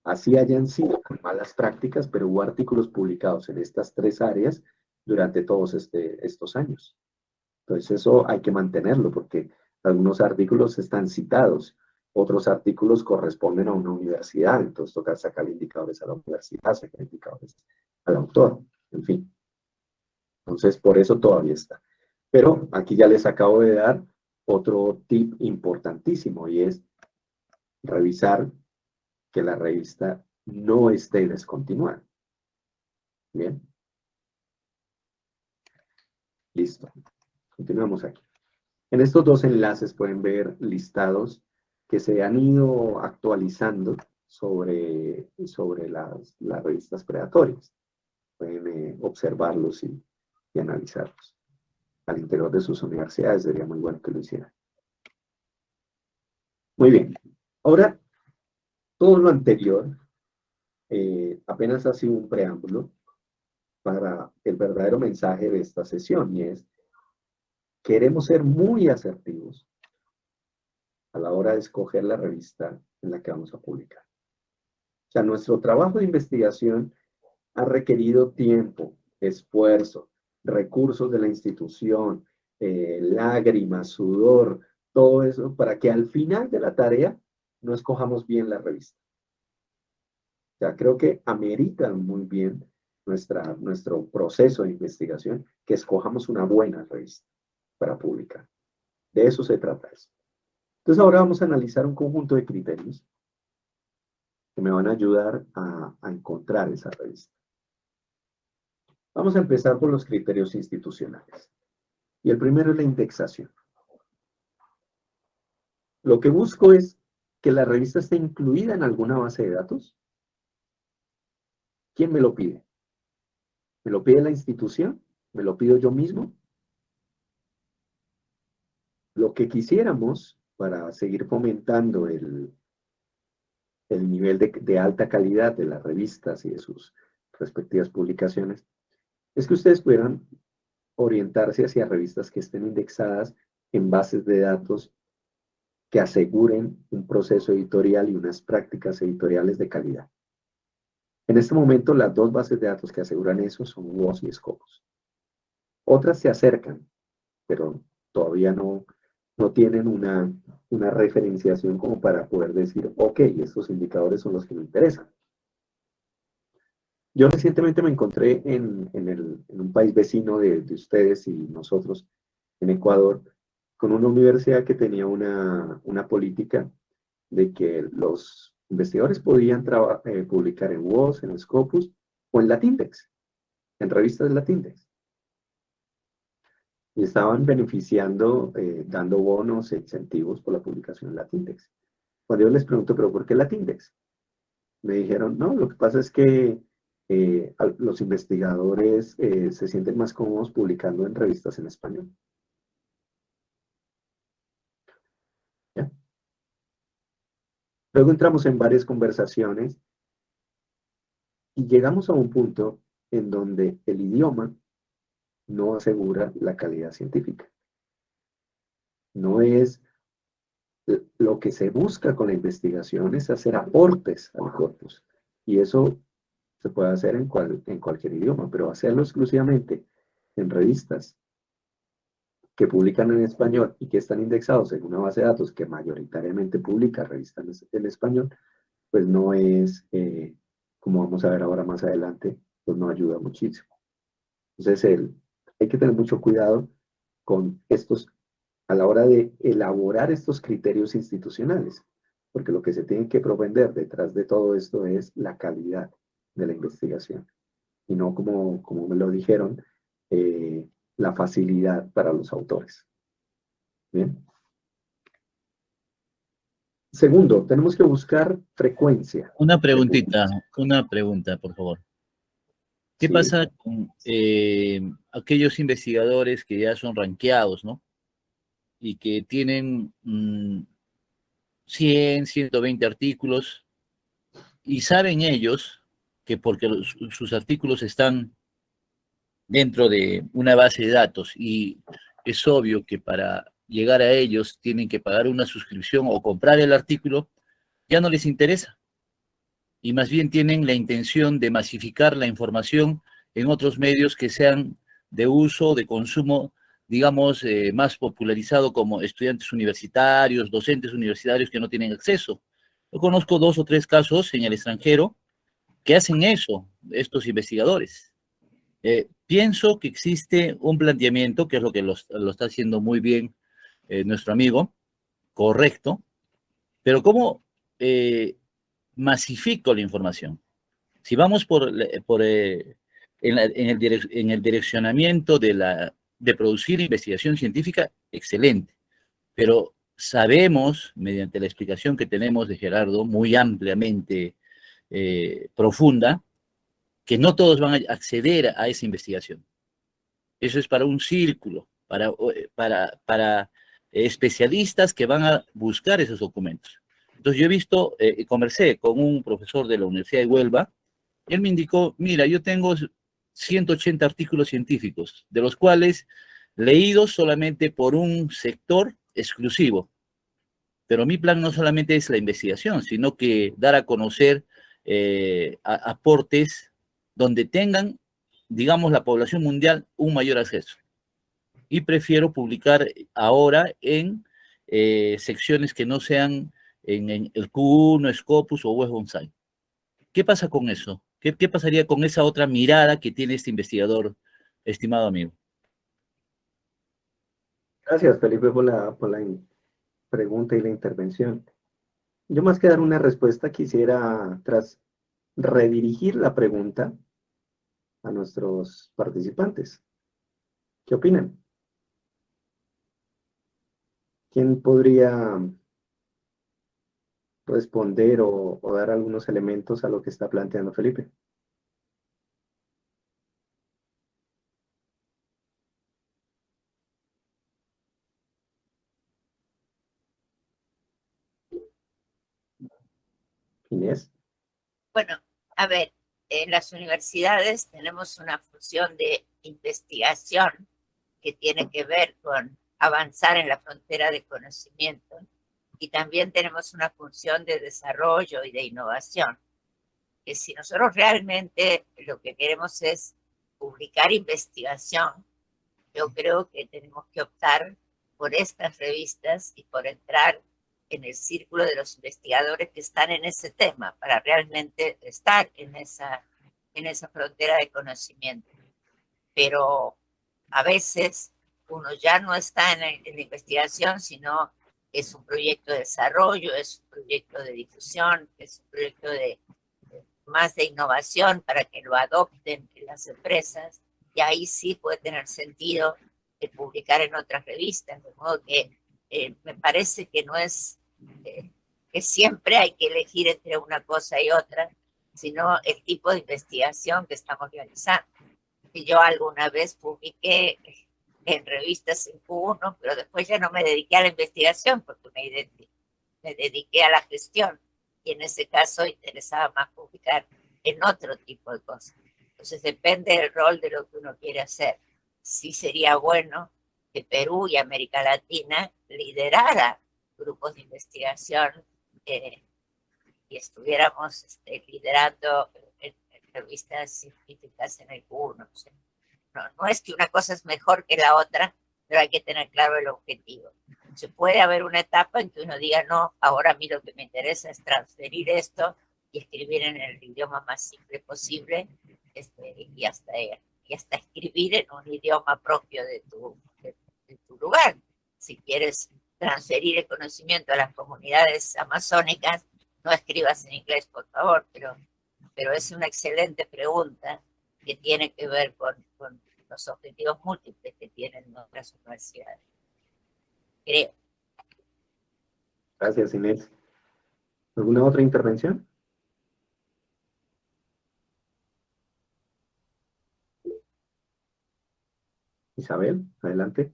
así hayan sido con malas prácticas, pero hubo artículos publicados en estas 3 áreas durante todos estos años. Entonces eso hay que mantenerlo porque algunos artículos están citados, otros artículos corresponden a una universidad, entonces toca sacar indicadores a la universidad, sacar indicadores al autor, en fin. Entonces por eso todavía está. Pero aquí ya les acabo de dar otro tip importantísimo y es revisar que la revista no esté descontinuada. Bien. Listo. Continuamos aquí. En estos 2 enlaces pueden ver listados que se han ido actualizando sobre las revistas predatorias. Pueden observarlos y analizarlos. Al interior de sus universidades sería muy bueno que lo hicieran. Muy bien. Ahora, todo lo anterior apenas ha sido un preámbulo para el verdadero mensaje de esta sesión, y es: queremos ser muy asertivos a la hora de escoger la revista en la que vamos a publicar. O sea, nuestro trabajo de investigación ha requerido tiempo, esfuerzo, recursos de la institución, lágrimas, sudor, todo eso, para que al final de la tarea no escojamos bien la revista. O sea, creo que amerita muy bien nuestro proceso de investigación que escojamos una buena revista para publicar. De eso se trata eso. Entonces ahora vamos a analizar un conjunto de criterios que me van a ayudar a encontrar esa revista. Vamos a empezar por los criterios institucionales. Y el primero es la indexación. Lo que busco es que la revista esté incluida en alguna base de datos. ¿Quién me lo pide? ¿Me lo pide la institución? ¿Me lo pido yo mismo? Lo que quisiéramos para seguir fomentando el nivel de alta calidad de las revistas y de sus respectivas publicaciones es que ustedes pudieran orientarse hacia revistas que estén indexadas en bases de datos que aseguren un proceso editorial y unas prácticas editoriales de calidad. En este momento, las dos bases de datos que aseguran eso son WOS y Scopus. Otras se acercan, pero todavía no tienen una referenciación como para poder decir, ok, estos indicadores son los que me interesan. Yo recientemente me encontré en un país vecino de ustedes y nosotros, en Ecuador, con una universidad que tenía una política de que los investigadores podían publicar en WOS, en Scopus o en Latindex, en revistas de Latindex. Y estaban beneficiando, dando bonos, incentivos por la publicación en Latindex. Cuando yo les pregunto, ¿pero por qué Latindex? Me dijeron, no, lo que pasa es que los investigadores se sienten más cómodos publicando en revistas en español. ¿Ya? Luego entramos en varias conversaciones y llegamos a un punto en donde el idioma no asegura la calidad científica. No es lo que se busca con la investigación es hacer aportes al corpus. Y eso se puede hacer en cualquier idioma, pero hacerlo exclusivamente en revistas que publican en español y que están indexados en una base de datos que mayoritariamente publica revistas en español, pues no es, como vamos a ver ahora más adelante, pues no ayuda muchísimo. Entonces, hay que tener mucho cuidado con estos, a la hora de elaborar estos criterios institucionales, porque lo que se tiene que propender detrás de todo esto es la calidad de la investigación, y no como me lo dijeron, la facilidad para los autores. Bien. Segundo, tenemos que buscar frecuencia de publicación. Una pregunta, por favor. ¿Qué Sí, pasa con aquellos investigadores que ya son rankeados, ¿no? Y que tienen 100, 120 artículos y saben ellos que porque sus artículos están dentro de una base de datos y es obvio que para llegar a ellos tienen que pagar una suscripción o comprar el artículo, ya no les interesa y más bien tienen la intención de masificar la información en otros medios que sean de uso, de consumo, digamos, más popularizado como estudiantes universitarios, docentes universitarios que no tienen acceso. Yo conozco 2 o 3 casos en el extranjero que hacen eso, estos investigadores. Pienso que existe un planteamiento, que es lo que lo está haciendo muy bien nuestro amigo, correcto, pero ¿cómo masifico la información? Si vamos en el direccionamiento de producir investigación científica, excelente, pero sabemos, mediante la explicación que tenemos de Gerardo, muy ampliamente profunda, que no todos van a acceder a esa investigación. Eso es para un círculo, para especialistas que van a buscar esos documentos. Entonces yo he visto, conversé con un profesor de la Universidad de Huelva, y él me indicó, mira, yo tengo 180 artículos científicos, de los cuales leídos solamente por un sector exclusivo. Pero mi plan no solamente es la investigación, sino que dar a conocer aportes donde tengan, digamos, la población mundial un mayor acceso. Y prefiero publicar ahora en secciones que no sean en el Q1, Scopus o Web Onsite. ¿Qué pasa con eso? ¿Qué pasaría con esa otra mirada que tiene este investigador, estimado amigo? gracias Felipe por la pregunta y la intervención. Yo más que dar una respuesta quisiera redirigir la pregunta a nuestros participantes. ¿Qué opinan? ¿Quién podría responder o dar algunos elementos a lo que está planteando Felipe. Inés. Bueno, a ver, en las universidades tenemos una función de investigación que tiene que ver con avanzar en la frontera de conocimiento y también tenemos una función de desarrollo y de innovación. Que si nosotros realmente lo que queremos es publicar investigación, yo creo que tenemos que optar por estas revistas y por entrar en el círculo de los investigadores que están en ese tema, para realmente estar en esa frontera de conocimiento. Pero a veces uno ya no está en la investigación, sino es un proyecto de desarrollo, es un proyecto de difusión, es un proyecto de más de innovación para que lo adopten en las empresas, y ahí sí puede tener sentido de publicar en otras revistas, de modo que me parece que no es que siempre hay que elegir entre una cosa y otra, sino el tipo de investigación que estamos realizando. Y yo alguna vez publiqué en revistas en Q1, pero después ya no me dediqué a la investigación porque me dediqué a la gestión, y en ese caso interesaba más publicar en otro tipo de cosas. Entonces depende del rol de lo que uno quiere hacer. Sí sería bueno que Perú y América Latina liderara grupos de investigación y estuviéramos liderando en revistas científicas en el Q1. O sea, no es que una cosa es mejor que la otra, pero hay que tener claro el objetivo. Se puede haber una etapa en que uno diga, no, ahora a mí lo que me interesa es transferir esto y escribir en el idioma más simple posible, y hasta escribir en un idioma propio de tu lugar. Si quieres transferir el conocimiento a las comunidades amazónicas, no escribas en inglés, por favor, pero es una excelente pregunta que tiene que ver con los objetivos múltiples que tienen nuestras universidades. Creo. Gracias, Inés. ¿Alguna otra intervención? Isabel, adelante.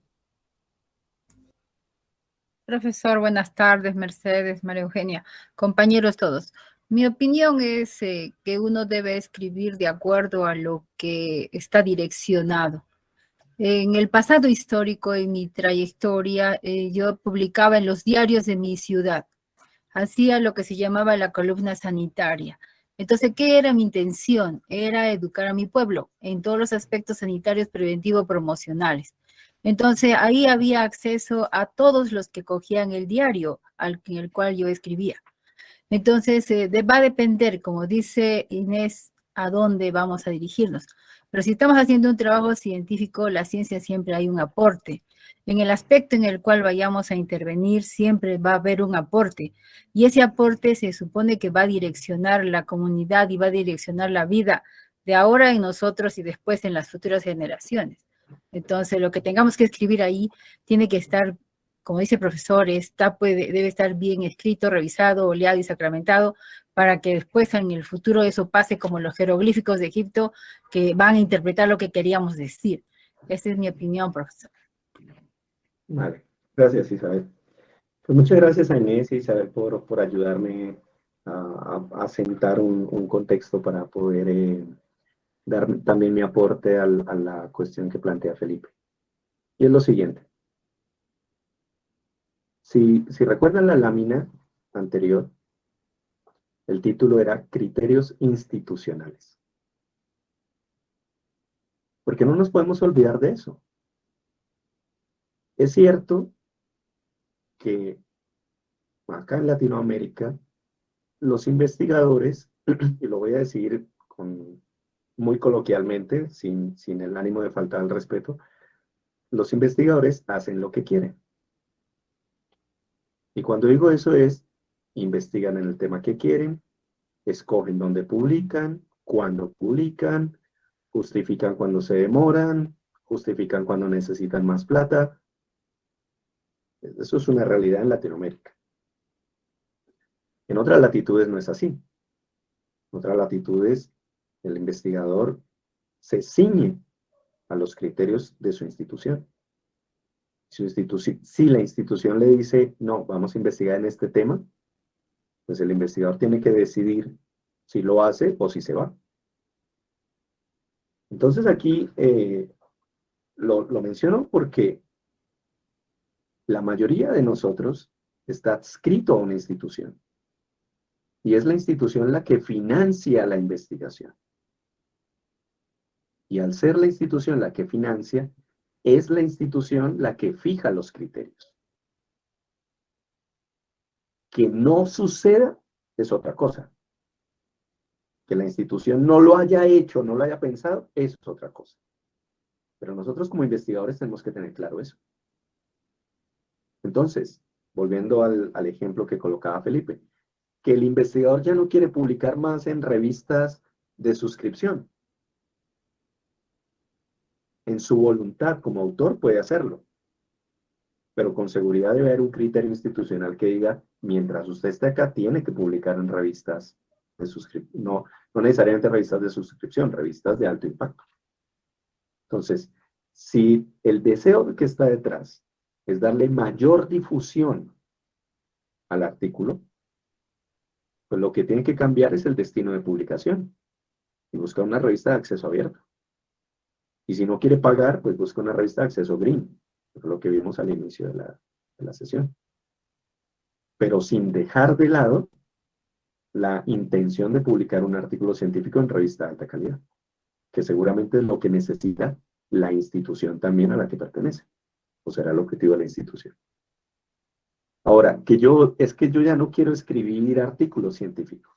Profesor, buenas tardes, Mercedes, María Eugenia, compañeros todos. Mi opinión es que uno debe escribir de acuerdo a lo que está direccionado. En el pasado histórico, en mi trayectoria, yo publicaba en los diarios de mi ciudad. Hacía lo que se llamaba la columna sanitaria. Entonces, ¿qué era mi intención? Era educar a mi pueblo en todos los aspectos sanitarios, preventivos, promocionales. Entonces, ahí había acceso a todos los que cogían el diario en el cual yo escribía. Entonces, va a depender, como dice Inés, a dónde vamos a dirigirnos. Pero si estamos haciendo un trabajo científico, la ciencia siempre hay un aporte. En el aspecto en el cual vayamos a intervenir, siempre va a haber un aporte. Y ese aporte se supone que va a direccionar la comunidad y va a direccionar la vida de ahora en nosotros y después en las futuras generaciones. Entonces, lo que tengamos que escribir ahí tiene que estar, como dice el profesor, debe estar bien escrito, revisado, oleado y sacramentado, para que después en el futuro eso pase como los jeroglíficos de Egipto, que van a interpretar lo que queríamos decir. Esa es mi opinión, profesor. Vale, gracias, Isabel. Pues muchas gracias a Inés y Isabel por ayudarme a sentar un contexto para poder dar también mi aporte a la cuestión que plantea Felipe. Y es lo siguiente. Si recuerdan la lámina anterior, el título era Criterios institucionales. Porque no nos podemos olvidar de eso. Es cierto que acá en Latinoamérica, los investigadores, y lo voy a decir muy coloquialmente, sin el ánimo de faltar al respeto, los investigadores hacen lo que quieren. Y cuando digo eso es, investigan en el tema que quieren, escogen dónde publican, cuándo publican, justifican cuando se demoran, justifican cuando necesitan más plata. Eso es una realidad en Latinoamérica. En otras latitudes no es así. En otras latitudes, el investigador se ciñe a los criterios de su institución. Si la institución le dice, no, vamos a investigar en este tema, pues el investigador tiene que decidir si lo hace o si se va. Entonces aquí lo menciono porque la mayoría de nosotros está adscrito a una institución. Y es la institución la que financia la investigación. Y al ser la institución la que financia, es la institución la que fija los criterios. Que no suceda es otra cosa. Que la institución no lo haya hecho, no lo haya pensado, eso es otra cosa. Pero nosotros como investigadores tenemos que tener claro eso. Entonces, volviendo al ejemplo que colocaba Felipe, que el investigador ya no quiere publicar más en revistas de suscripción. En su voluntad como autor puede hacerlo, pero con seguridad debe haber un criterio institucional que diga, mientras usted esté acá, tiene que publicar en revistas de suscripción, no necesariamente revistas de suscripción, revistas de alto impacto. Entonces, si el deseo que está detrás es darle mayor difusión al artículo, pues lo que tiene que cambiar es el destino de publicación y buscar una revista de acceso abierto. Y si no quiere pagar, pues busca una revista de acceso green, que fue lo que vimos al inicio de la sesión. Pero sin dejar de lado la intención de publicar un artículo científico en revista de alta calidad, que seguramente es lo que necesita la institución también a la que pertenece, o será el objetivo de la institución. Ahora, es que yo ya no quiero escribir artículos científicos.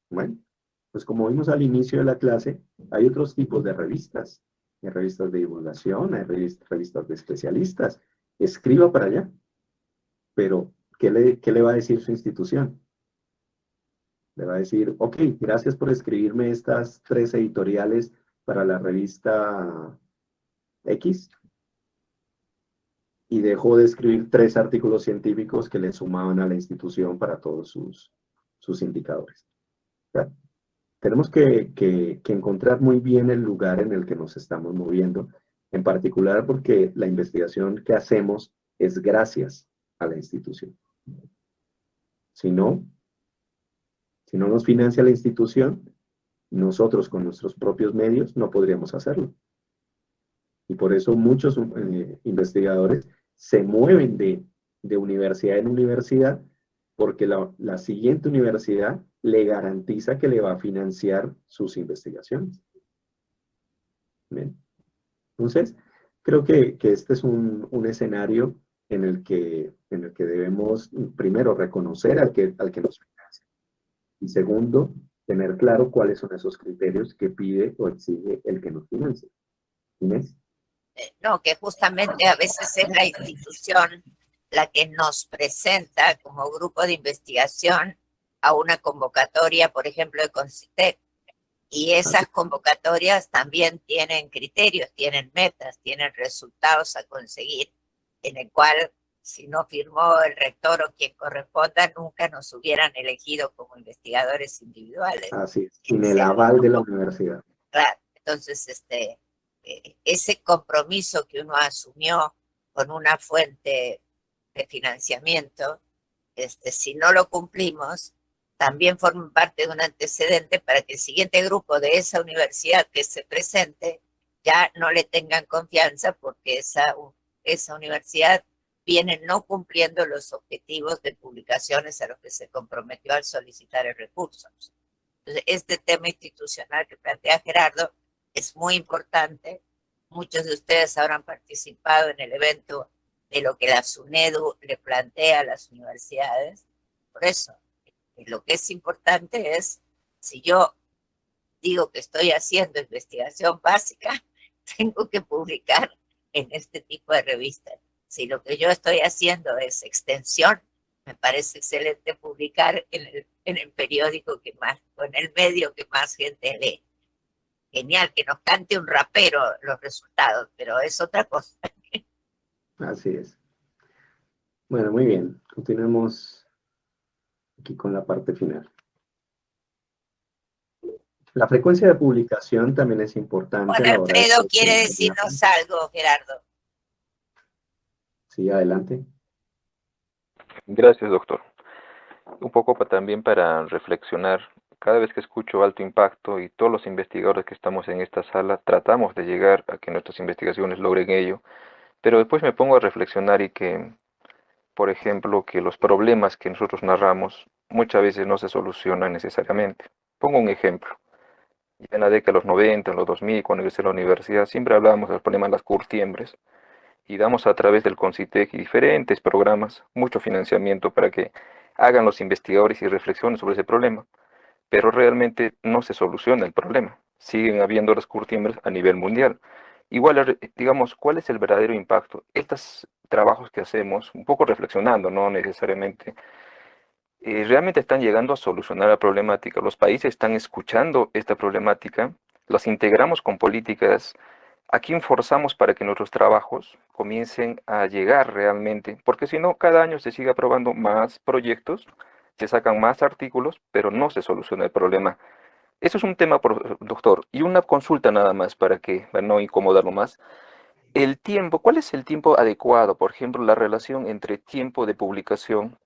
Bueno, pues como vimos al inicio de la clase, hay otros tipos de revistas. Hay revistas de divulgación, hay revistas de especialistas. Escriba para allá. Pero, ¿qué le va a decir su institución? Le va a decir, ok, gracias por escribirme estas 3 editoriales para la revista X. Y dejó de escribir 3 artículos científicos que le sumaban a la institución para todos sus indicadores. ¿Ya? Tenemos que encontrar muy bien el lugar en el que nos estamos moviendo, en particular porque la investigación que hacemos es gracias a la institución. Si no nos financia la institución, nosotros con nuestros propios medios no podríamos hacerlo. Y por eso muchos investigadores se mueven de universidad en universidad porque la siguiente universidad le garantiza que le va a financiar sus investigaciones. Bien. Entonces, creo que este es un escenario en el que debemos, primero, reconocer al que nos financia. Y segundo, tener claro cuáles son esos criterios que pide o exige el que nos financie. ¿Inés? No, que justamente a veces es la institución la que nos presenta como grupo de investigación a una convocatoria, por ejemplo, de Concitec. Y esas convocatorias también tienen criterios, tienen metas, tienen resultados a conseguir, en el cual, si no firmó el rector o quien corresponda, nunca nos hubieran elegido como investigadores individuales. Así es, sin el aval de la universidad. Claro, entonces, ese compromiso que uno asumió con una fuente de financiamiento, si no lo cumplimos, también forma parte de un antecedente para que el siguiente grupo de esa universidad que se presente ya no le tengan confianza porque esa universidad viene no cumpliendo los objetivos de publicaciones a los que se comprometió al solicitar el recurso. Entonces, este tema institucional que plantea Gerardo es muy importante. Muchos de ustedes habrán participado en el evento de lo que la SUNEDU le plantea a las universidades. Por eso, lo que es importante es, si yo digo que estoy haciendo investigación básica, tengo que publicar en este tipo de revistas. Si lo que yo estoy haciendo es extensión, me parece excelente publicar en el periódico que más, o en el medio que más gente lee. Genial, que nos cante un rapero los resultados, pero es otra cosa. Así es. Bueno, muy bien. Continuemos aquí con la parte final. La frecuencia de publicación también es importante Juan a la hora de Alfredo quiere seleccionar la decirnos algo, Gerardo. Sí, adelante. Gracias, doctor. Un poco también para reflexionar. Cada vez que escucho alto impacto y todos los investigadores que estamos en esta sala tratamos de llegar a que nuestras investigaciones logren ello, pero después me pongo a reflexionar y que, por ejemplo, que los problemas que nosotros narramos muchas veces no se solucionan necesariamente. Pongo un ejemplo. Ya en la década de los 90, en los 2000, cuando ingresé a la universidad, siempre hablábamos del problema de las curtiembres y damos a través del CONCITEC y diferentes programas mucho financiamiento para que hagan los investigadores y reflexionen sobre ese problema, pero realmente no se soluciona el problema. Siguen habiendo las curtiembres a nivel mundial. Igual, digamos, ¿cuál es el verdadero impacto? Estos trabajos que hacemos, un poco reflexionando, no necesariamente, realmente están llegando a solucionar la problemática. Los países están escuchando esta problemática, los integramos con políticas. ¿A quién forzamos para que nuestros trabajos comiencen a llegar realmente? Porque si no, cada año se sigue aprobando más proyectos, se sacan más artículos, pero no se soluciona el problema. Eso es un tema, doctor. Y una consulta nada más para no incomodarlo más. El tiempo, ¿cuál es el tiempo adecuado? Por ejemplo, la relación entre tiempo de publicación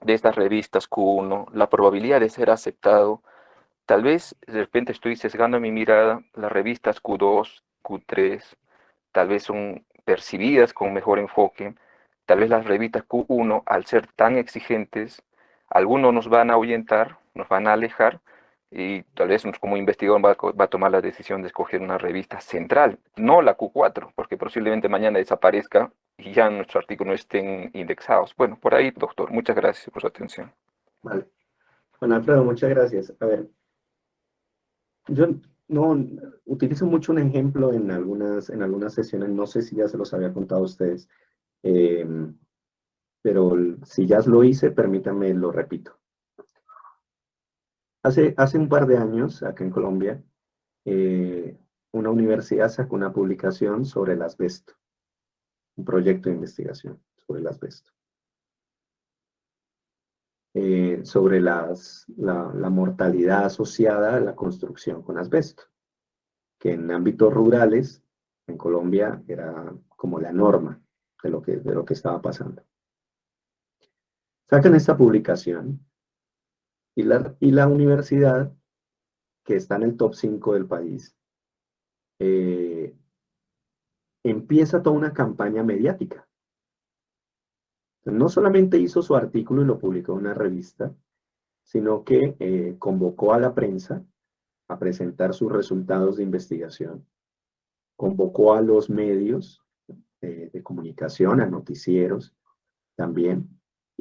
de estas revistas Q1, la probabilidad de ser aceptado. Tal vez de repente estoy sesgando mi mirada, las revistas Q2, Q3, tal vez son percibidas con mejor enfoque, tal vez las revistas Q1, al ser tan exigentes, algunos nos van a ahuyentar, nos van a alejar, y tal vez como investigador va a tomar la decisión de escoger una revista central, no la Q4, porque posiblemente mañana desaparezca y ya nuestros artículos no estén indexados. Bueno, por ahí, doctor, muchas gracias por su atención. Vale. Bueno, Alfredo, muchas gracias. A ver, yo no utilizo mucho un ejemplo en algunas sesiones, no sé si ya se los había contado a ustedes, eh, pero si ya lo hice, permítanme, lo repito. Hace un par de años, acá en Colombia, eh, una universidad sacó una publicación sobre el asbesto, un proyecto de investigación sobre el asbesto, sobre la mortalidad asociada a la construcción con asbesto, que en ámbitos rurales, en Colombia, era como la norma de lo que estaba pasando. Sacan esta publicación y la universidad, que está en el top 5 del país, eh, empieza toda una campaña mediática. No solamente hizo su artículo y lo publicó en una revista, sino que convocó a la prensa a presentar sus resultados de investigación, convocó a los medios de comunicación, a noticieros también,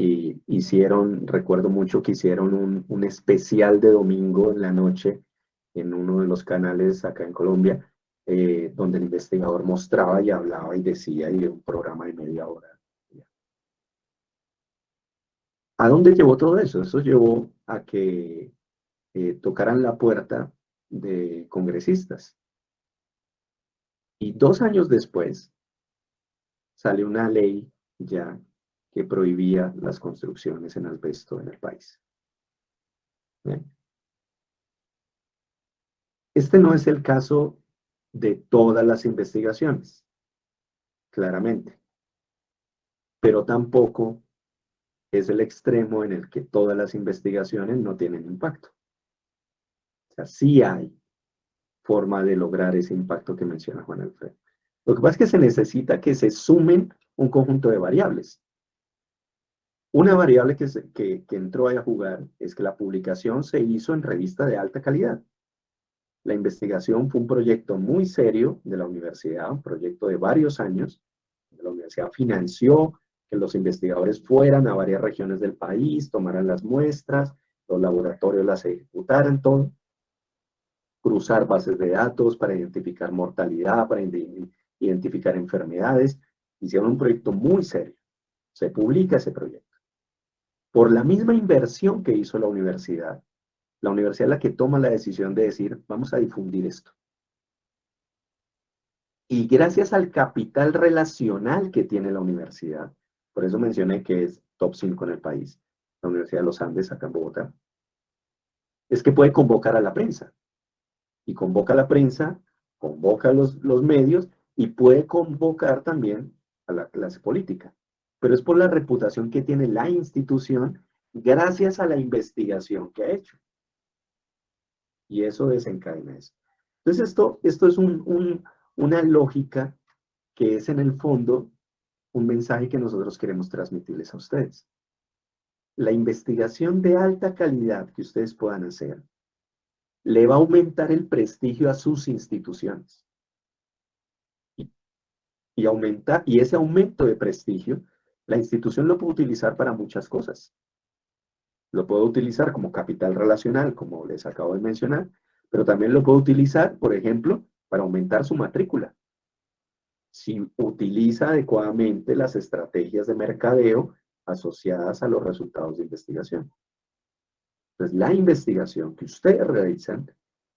y hicieron, recuerdo mucho que hicieron un especial de domingo en la noche en uno de los canales acá en Colombia, donde el investigador mostraba y hablaba y decía, y un programa de media hora. ¿A dónde llevó todo eso? Eso llevó a que tocaran la puerta de congresistas. Y 2 años después sale una ley ya que prohibía las construcciones en asbesto en el país. ¿Bien? Este no es el caso de todas las investigaciones, claramente, pero tampoco es el extremo en el que todas las investigaciones no tienen impacto. O sea, sí hay forma de lograr ese impacto que menciona Juan Alfredo. Lo que pasa es que se necesita que se sumen un conjunto de variables. Una variable que entró ahí a jugar es que la publicación se hizo en revista de alta calidad. La investigación fue un proyecto muy serio de la universidad, un proyecto de varios años. La universidad financió que los investigadores fueran a varias regiones del país, tomaran las muestras, los laboratorios las ejecutaran, todo. Cruzar bases de datos para identificar mortalidad, para identificar enfermedades. Hicieron un proyecto muy serio. Se publica ese proyecto. Por la misma inversión que hizo la universidad es la que toma la decisión de decir, vamos a difundir esto. Y gracias al capital relacional que tiene la universidad, por eso mencioné que es top 5 en el país, la Universidad de los Andes, acá en Bogotá, es que puede convocar a la prensa. Y convoca a la prensa, convoca a los medios y puede convocar también a la clase política. Pero es por la reputación que tiene la institución gracias a la investigación que ha hecho. Y eso desencadena eso. Entonces esto es una lógica que es en el fondo un mensaje que nosotros queremos transmitirles a ustedes. La investigación de alta calidad que ustedes puedan hacer le va a aumentar el prestigio a sus instituciones. Y ese aumento de prestigio, la institución lo puede utilizar para muchas cosas. Lo puede utilizar como capital relacional, como les acabo de mencionar, pero también lo puede utilizar, por ejemplo, para aumentar su matrícula. Si utiliza adecuadamente las estrategias de mercadeo asociadas a los resultados de investigación. Entonces, la investigación que ustedes realizan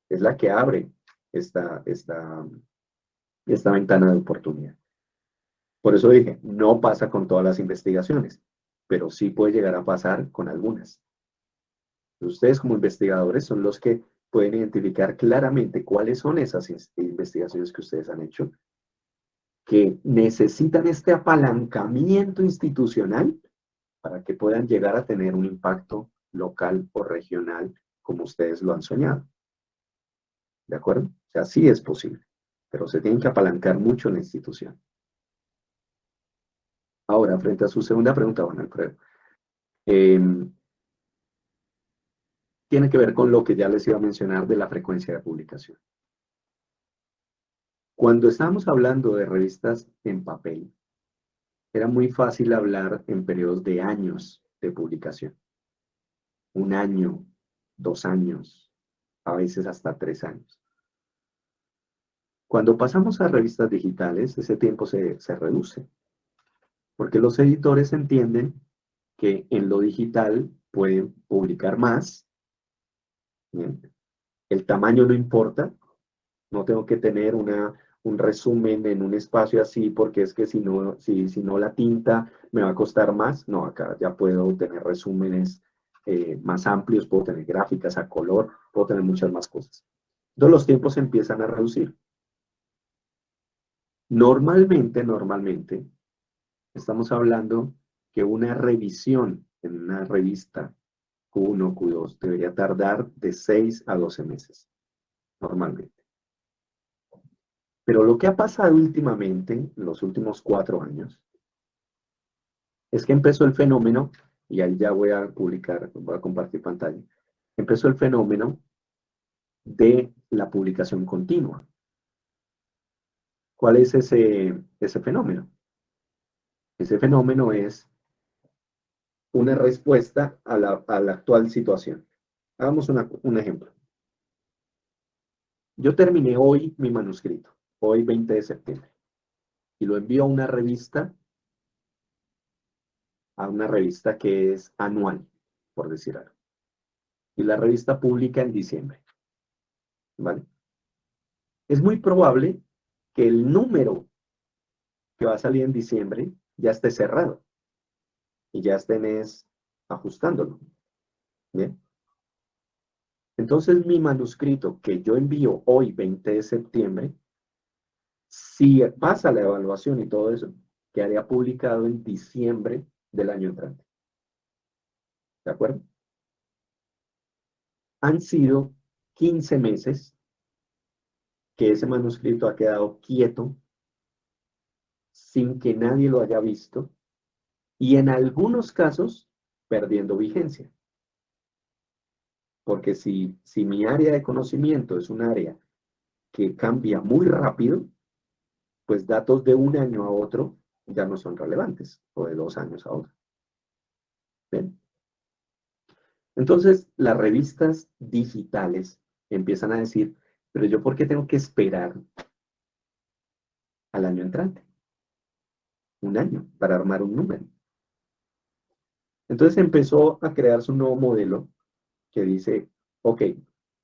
es la que abre esta ventana de oportunidad. Por eso dije, no pasa con todas las investigaciones, pero sí puede llegar a pasar con algunas. Ustedes como investigadores son los que pueden identificar claramente cuáles son esas investigaciones que ustedes han hecho, que necesitan este apalancamiento institucional para que puedan llegar a tener un impacto local o regional como ustedes lo han soñado. ¿De acuerdo? O sea, sí es posible, pero se tienen que apalancar mucho en la institución. Ahora, frente a su segunda pregunta, Juan Alfredo, tiene que ver con lo que ya les iba a mencionar de la frecuencia de publicación. Cuando estábamos hablando de revistas en papel, era muy fácil hablar en periodos de años de publicación. 1 año, 2 años, a veces hasta 3 años. Cuando pasamos a revistas digitales, ese tiempo se reduce, porque los editores entienden que en lo digital pueden publicar más. Bien. El tamaño no importa, no tengo que tener un resumen en un espacio así, porque es que si no la tinta me va a costar más. No, acá ya puedo tener resúmenes más amplios, puedo tener gráficas a color, puedo tener muchas más cosas. Entonces los tiempos se empiezan a reducir. Normalmente, estamos hablando que una revisión en una revista Q1, Q2 debería tardar de 6 a 12 meses, normalmente. Pero lo que ha pasado últimamente, en los últimos 4 años, es que empezó el fenómeno, y ahí ya voy a compartir pantalla, empezó el fenómeno de la publicación continua. ¿Cuál es ese fenómeno? Ese fenómeno es una respuesta a la actual situación. Hagamos un ejemplo. Yo terminé hoy mi manuscrito, hoy 20 de septiembre, y lo envío a una revista que es anual, por decir algo. Y la revista publica en diciembre. ¿Vale? Es muy probable que el número que va a salir en diciembre ya esté cerrado y ya estén ajustándolo. ¿Bien? Entonces mi manuscrito que yo envío hoy 20 de septiembre, si pasa la evaluación y todo eso, quedaría publicado en diciembre del año entrante. ¿De acuerdo? Han sido 15 meses que ese manuscrito ha quedado quieto, sin que nadie lo haya visto, y en algunos casos perdiendo vigencia. Porque si mi área de conocimiento es un área que cambia muy rápido, pues datos de 1 año a otro ya no son relevantes, o de 2 años a otro. ¿Ven? Entonces, las revistas digitales empiezan a decir, pero yo ¿por qué tengo que esperar al año entrante? 1 año para armar un número. Entonces empezó a crearse un nuevo modelo que dice, ok,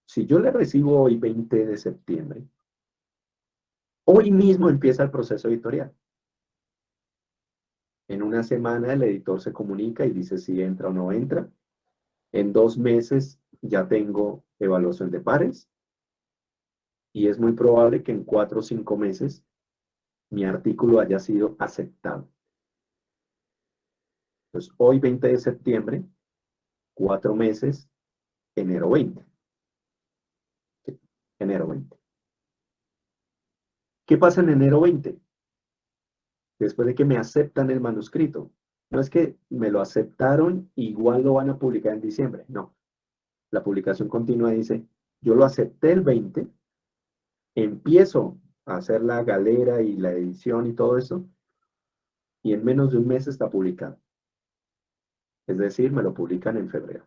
si yo le recibo hoy 20 de septiembre, hoy mismo empieza el proceso editorial. En una semana el editor se comunica y dice si entra o no entra. En 2 meses ya tengo evaluación de pares. Y es muy probable que en 4 o 5 meses mi artículo haya sido aceptado. Entonces, hoy 20 de septiembre, 4 meses, enero 20. Sí, enero 20. ¿Qué pasa en enero 20? Después de que me aceptan el manuscrito. No es que me lo aceptaron, igual lo van a publicar en diciembre. No. La publicación continua dice, yo lo acepté el 20, empiezo a hacer la galera y la edición y todo eso, y en menos de un mes está publicado. Es decir, me lo publican en febrero.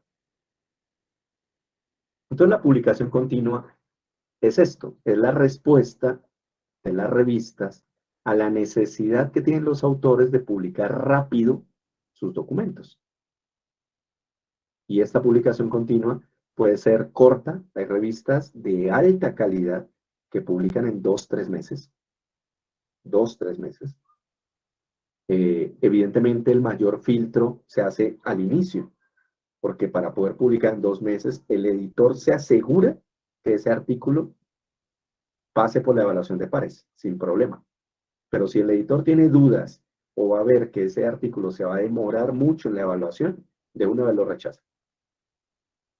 Entonces la publicación continua es esto, es la respuesta de las revistas a la necesidad que tienen los autores de publicar rápido sus documentos. Y esta publicación continua puede ser corta, hay revistas de alta calidad que publican en 2 o 3 meses. 2 o 3 meses. Evidentemente el mayor filtro se hace al inicio, porque para poder publicar en 2 meses, el editor se asegura que ese artículo pase por la evaluación de pares, sin problema. Pero si el editor tiene dudas o va a ver que ese artículo se va a demorar mucho en la evaluación, de una vez lo rechaza.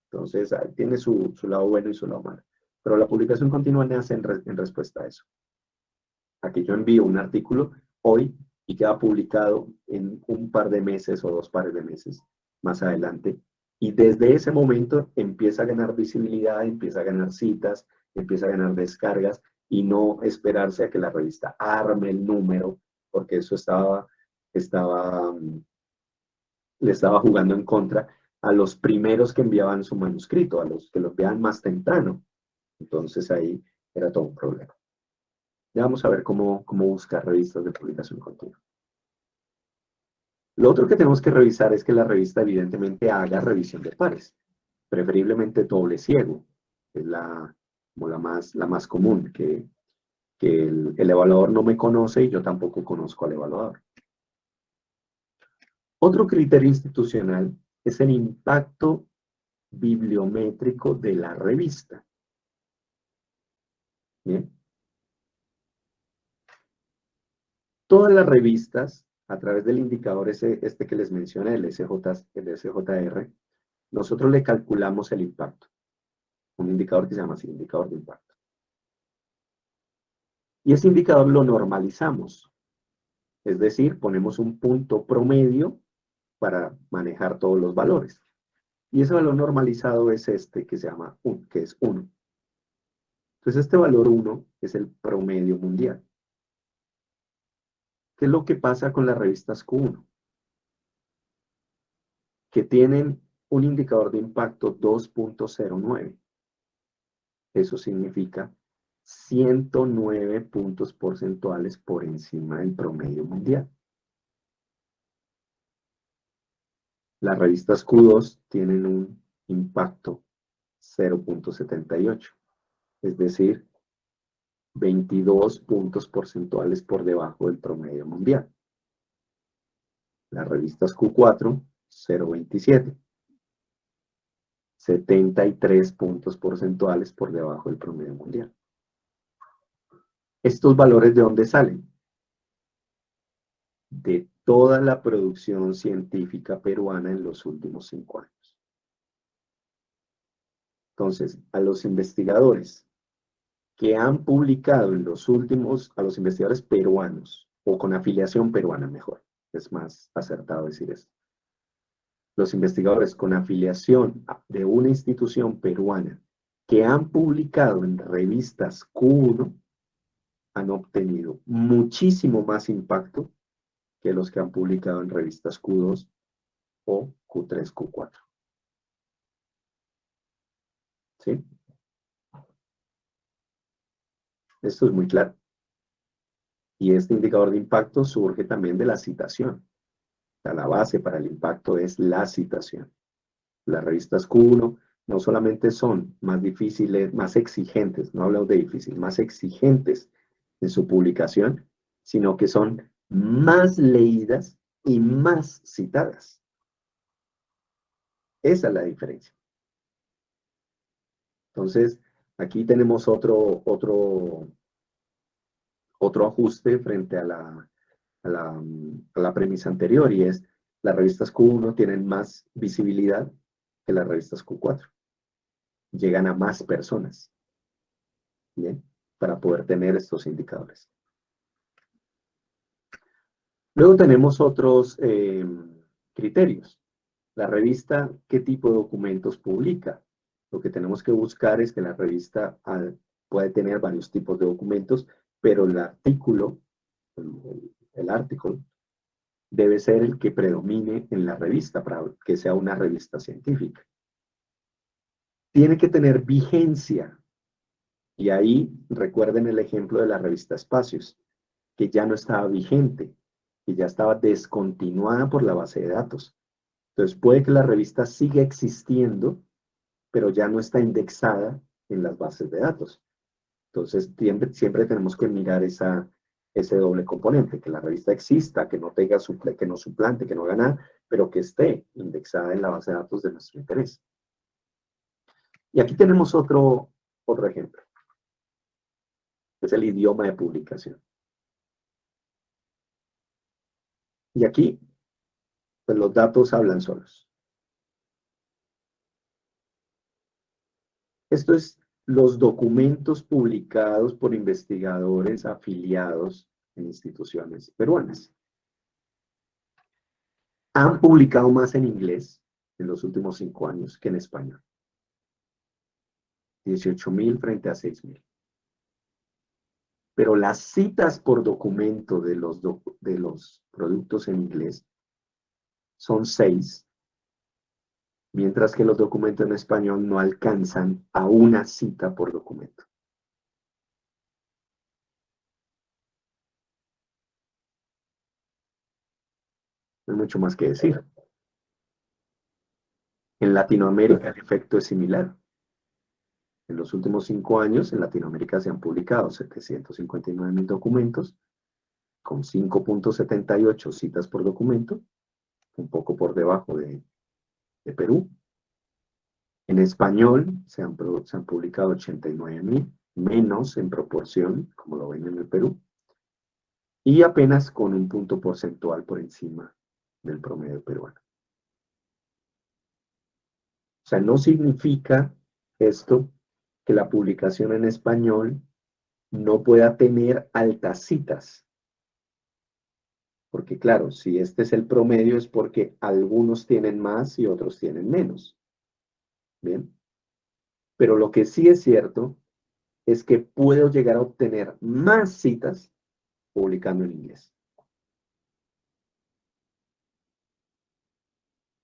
Entonces, tiene su lado bueno y su lado malo. Pero la publicación continua nace en respuesta a eso. Aquí yo envío un artículo hoy y queda publicado en un par de meses o 2 pares de meses más adelante. Y desde ese momento empieza a ganar visibilidad, empieza a ganar citas, empieza a ganar descargas y no esperarse a que la revista arme el número, porque eso le estaba jugando en contra a los primeros que enviaban su manuscrito, a los que lo enviaban más temprano. Entonces ahí era todo un problema. Ya vamos a ver cómo buscar revistas de publicación continua. Lo otro que tenemos que revisar es que la revista evidentemente haga revisión de pares, preferiblemente doble ciego, es la más común, que el evaluador no me conoce y yo tampoco conozco al evaluador. Otro criterio institucional es el impacto bibliométrico de la revista. ¿Bien? Todas las revistas, a través del indicador este que les mencioné, el SJR, nosotros le calculamos el impacto. Un indicador que se llama así, indicador de impacto. Y ese indicador lo normalizamos. Es decir, ponemos un punto promedio para manejar todos los valores. Y ese valor normalizado es este que se llama 1, que es 1. Entonces este valor 1 es el promedio mundial. ¿Qué es lo que pasa con las revistas Q1? Que tienen un indicador de impacto 2.09. Eso significa 109 puntos porcentuales por encima del promedio mundial. Las revistas Q2 tienen un impacto 0.78, es decir, 22 puntos porcentuales por debajo del promedio mundial. Las revistas Q4, 0.27. 73 puntos porcentuales por debajo del promedio mundial. ¿Estos valores de dónde salen? De toda la producción científica peruana en los últimos 5 años. Entonces, a los investigadores que han publicado en los últimos, a los investigadores peruanos, o con afiliación peruana mejor, es más acertado decir esto. Los investigadores con afiliación de una institución peruana que han publicado en revistas Q1 han obtenido muchísimo más impacto que los que han publicado en revistas Q2 o Q3, Q4. ¿Sí? Esto es muy claro. Y este indicador de impacto surge también de la citación. O sea, la base para el impacto es la citación. Las revistas Q1 no solamente son más difíciles, más exigentes, no hablamos de difícil, más exigentes en su publicación, sino que son más leídas y más citadas. Esa es la diferencia. Entonces, aquí tenemos otro ajuste frente a la premisa anterior, y es las revistas Q1 tienen más visibilidad que las revistas Q4. Llegan a más personas, ¿bien? Para poder tener estos indicadores. Luego tenemos otros criterios. La revista, ¿qué tipo de documentos publica? Lo que tenemos que buscar es que la revista puede tener varios tipos de documentos, pero el artículo, el artículo, debe ser el que predomine en la revista para que sea una revista científica. Tiene que tener vigencia. Y ahí recuerden el ejemplo de la revista Espacios, que ya no estaba vigente, que ya estaba descontinuada por la base de datos. Entonces puede que la revista siga existiendo, pero ya no está indexada en las bases de datos. Entonces siempre tenemos que mirar ese doble componente, que la revista exista, que no tenga que no suplante, que no haga nada, pero que esté indexada en la base de datos de nuestro interés. Y aquí tenemos otro ejemplo. Es el idioma de publicación. Y aquí, pues los datos hablan solos. Esto es los documentos publicados por investigadores afiliados en instituciones peruanas. Han publicado más en inglés en los últimos 5 años que en español. 18,000 frente a 6,000. Pero las citas por documento de los productos en inglés son 6, mientras que los documentos en español no alcanzan a una cita por documento. No hay mucho más que decir. En Latinoamérica el efecto es similar. En los últimos 5 años en Latinoamérica se han publicado 759,000 documentos con 5.78 citas por documento, un poco por debajo de Perú. En español se han publicado 89,000, menos en proporción, como lo ven en el Perú, y apenas con un punto porcentual por encima del promedio peruano. O sea, no significa esto que la publicación en español no pueda tener altas citas. Porque claro, si este es el promedio es porque algunos tienen más y otros tienen menos. Bien. Pero lo que sí es cierto es que puedo llegar a obtener más citas publicando en inglés.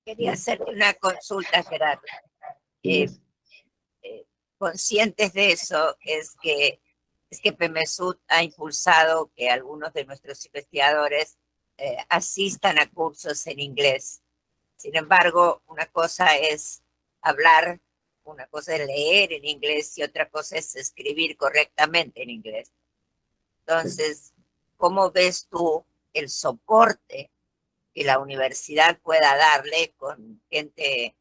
Quería hacerte una consulta, Gerardo. Yes. Conscientes de eso, es que PEMESUT ha impulsado que algunos de nuestros investigadores asistan a cursos en inglés. Sin embargo, una cosa es hablar, una cosa es leer en inglés y otra cosa es escribir correctamente en inglés. Entonces, ¿cómo ves tú el soporte que la universidad pueda darle con gente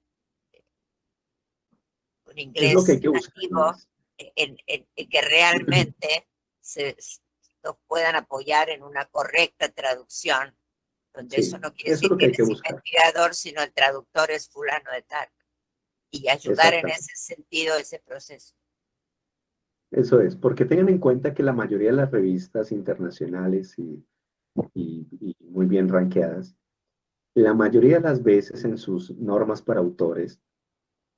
con Es lo que hay inglés que buscar. nativo en que realmente nos puedan apoyar en una correcta traducción, donde Sí, eso no quiere eso es decir lo que que hay que eres buscar. investigador, sino el traductor es fulano de tal, y ayudar en Exactamente. ese sentido ese proceso. Eso es, porque tengan en cuenta que la mayoría de las revistas internacionales y muy bien rankeadas, la mayoría de las veces en sus normas para autores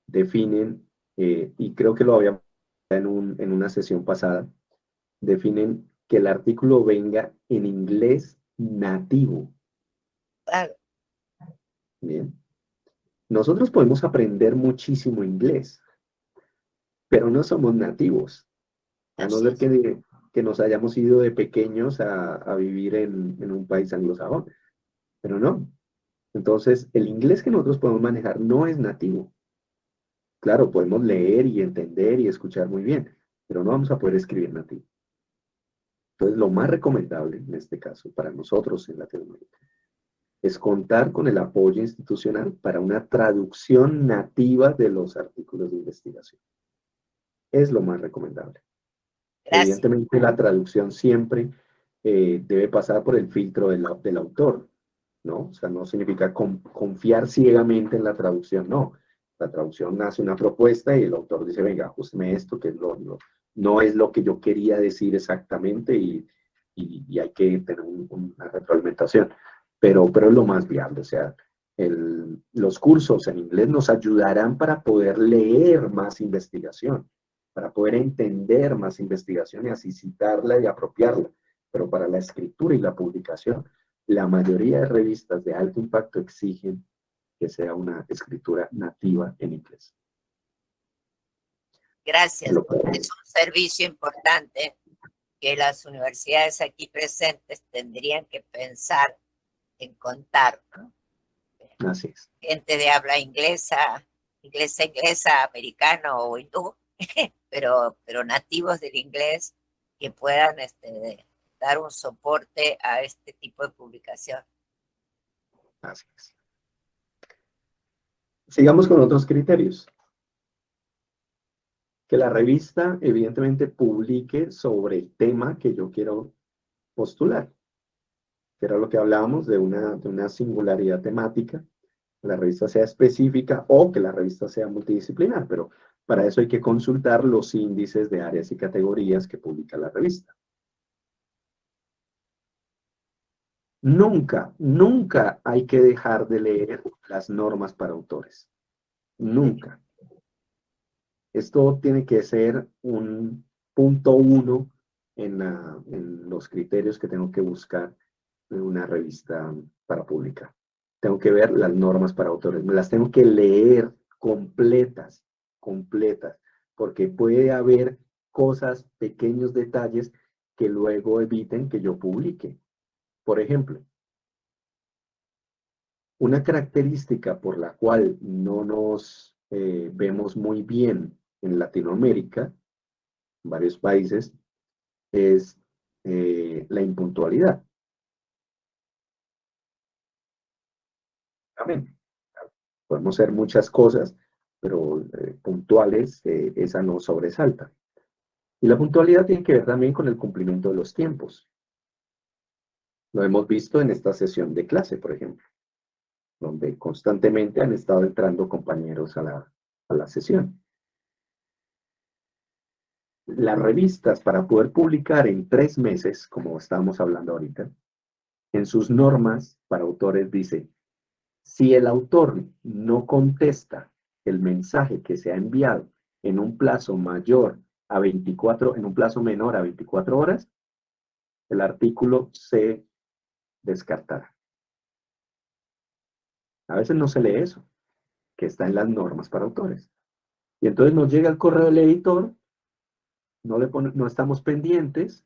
definen, y creo que lo habíamos en una sesión pasada, definen que el artículo venga en inglés nativo. Claro. Bien. Nosotros podemos aprender muchísimo inglés, pero no somos nativos. A no ser que nos hayamos ido de pequeños a vivir en un país anglosajón. Pero no. Entonces, el inglés que nosotros podemos manejar no es nativo. Claro, podemos leer y entender y escuchar muy bien, pero no vamos a poder escribir nativo. Entonces, lo más recomendable en este caso, para nosotros en Latinoamérica, es contar con el apoyo institucional para una traducción nativa de los artículos de investigación. Es lo más recomendable. Gracias. Evidentemente, la traducción siempre debe pasar por el filtro del autor, ¿no? O sea, no significa confiar ciegamente en la traducción, no. La traducción hace una propuesta y el autor dice, venga, ajusteme esto, que no es lo que yo quería decir exactamente y hay que tener una retroalimentación. Pero es lo más viable, o sea, los cursos en inglés nos ayudarán para poder leer más investigación, para poder entender más investigación y así citarla y apropiarla. Pero para la escritura y la publicación, la mayoría de revistas de alto impacto exigen que sea una escritura nativa en inglés. Gracias. Es un servicio importante que las universidades aquí presentes tendrían que pensar en contar, ¿no? Así es. Gente de habla inglesa, americano o hindú, pero nativos del inglés que puedan dar un soporte a este tipo de publicación. Así es. Sigamos con otros criterios. Que la revista, evidentemente, publique sobre el tema que yo quiero postular. Que era lo que hablábamos de una singularidad temática. Que la revista sea específica o que la revista sea multidisciplinar, pero para eso hay que consultar los índices de áreas y categorías que publica la revista. Nunca, nunca hay que dejar de leer las normas para autores. Nunca. Esto tiene que ser un punto 1 en los criterios que tengo que buscar en una revista para publicar. Tengo que ver las normas para autores. Me las tengo que leer completas, porque puede haber cosas, pequeños detalles que luego eviten que yo publique. Por ejemplo, una característica por la cual no nos vemos muy bien en Latinoamérica, en varios países, es la impuntualidad. Amén. Podemos ser muchas cosas, pero puntuales, esa no sobresalta. Y la puntualidad tiene que ver también con el cumplimiento de los tiempos. Lo hemos visto en esta sesión de clase, por ejemplo, donde constantemente han estado entrando compañeros a la sesión. Las revistas, para poder publicar en 3 meses, como estábamos hablando ahorita, en sus normas para autores dice, si el autor no contesta el mensaje que se ha enviado en un plazo menor a 24 horas, el artículo se descartará. A veces no se lee eso, que está en las normas para autores. Y entonces nos llega el correo del editor, no estamos pendientes,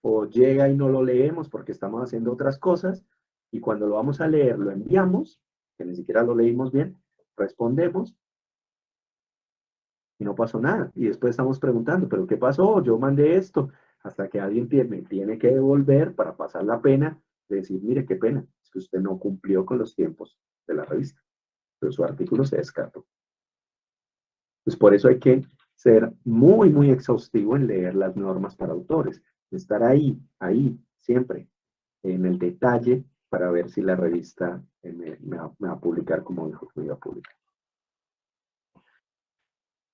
o llega y no lo leemos porque estamos haciendo otras cosas, y cuando lo vamos a leer lo enviamos, que ni siquiera lo leímos bien, respondemos, y no pasó nada. Y después estamos preguntando, ¿pero qué pasó? Yo mandé esto, hasta que alguien me tiene que devolver para pasar la pena de decir, mire, qué pena, es que usted no cumplió con los tiempos de la revista, pero su artículo se descartó. Pues por eso hay que ser muy, muy exhaustivo en leer las normas para autores, estar ahí, siempre, en el detalle, para ver si la revista me va a publicar como dijo que me iba a publicar.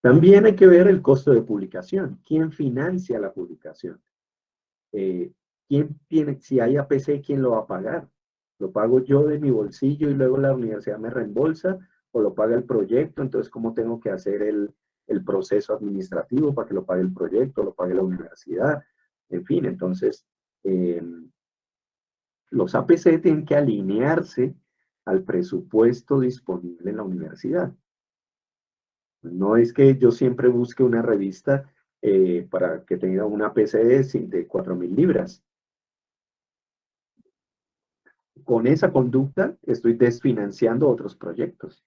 También hay que ver el costo de publicación. ¿Quién financia la publicación? Si hay APC, ¿quién lo va a pagar? ¿Lo pago yo de mi bolsillo y luego la universidad me reembolsa? ¿O lo paga el proyecto? Entonces, ¿cómo tengo que hacer el proceso administrativo para que lo pague el proyecto, lo pague la universidad? En fin, entonces, los APC tienen que alinearse al presupuesto disponible en la universidad. No es que yo siempre busque una revista para que tenga una APC de 4.000 libras. Con esa conducta estoy desfinanciando otros proyectos.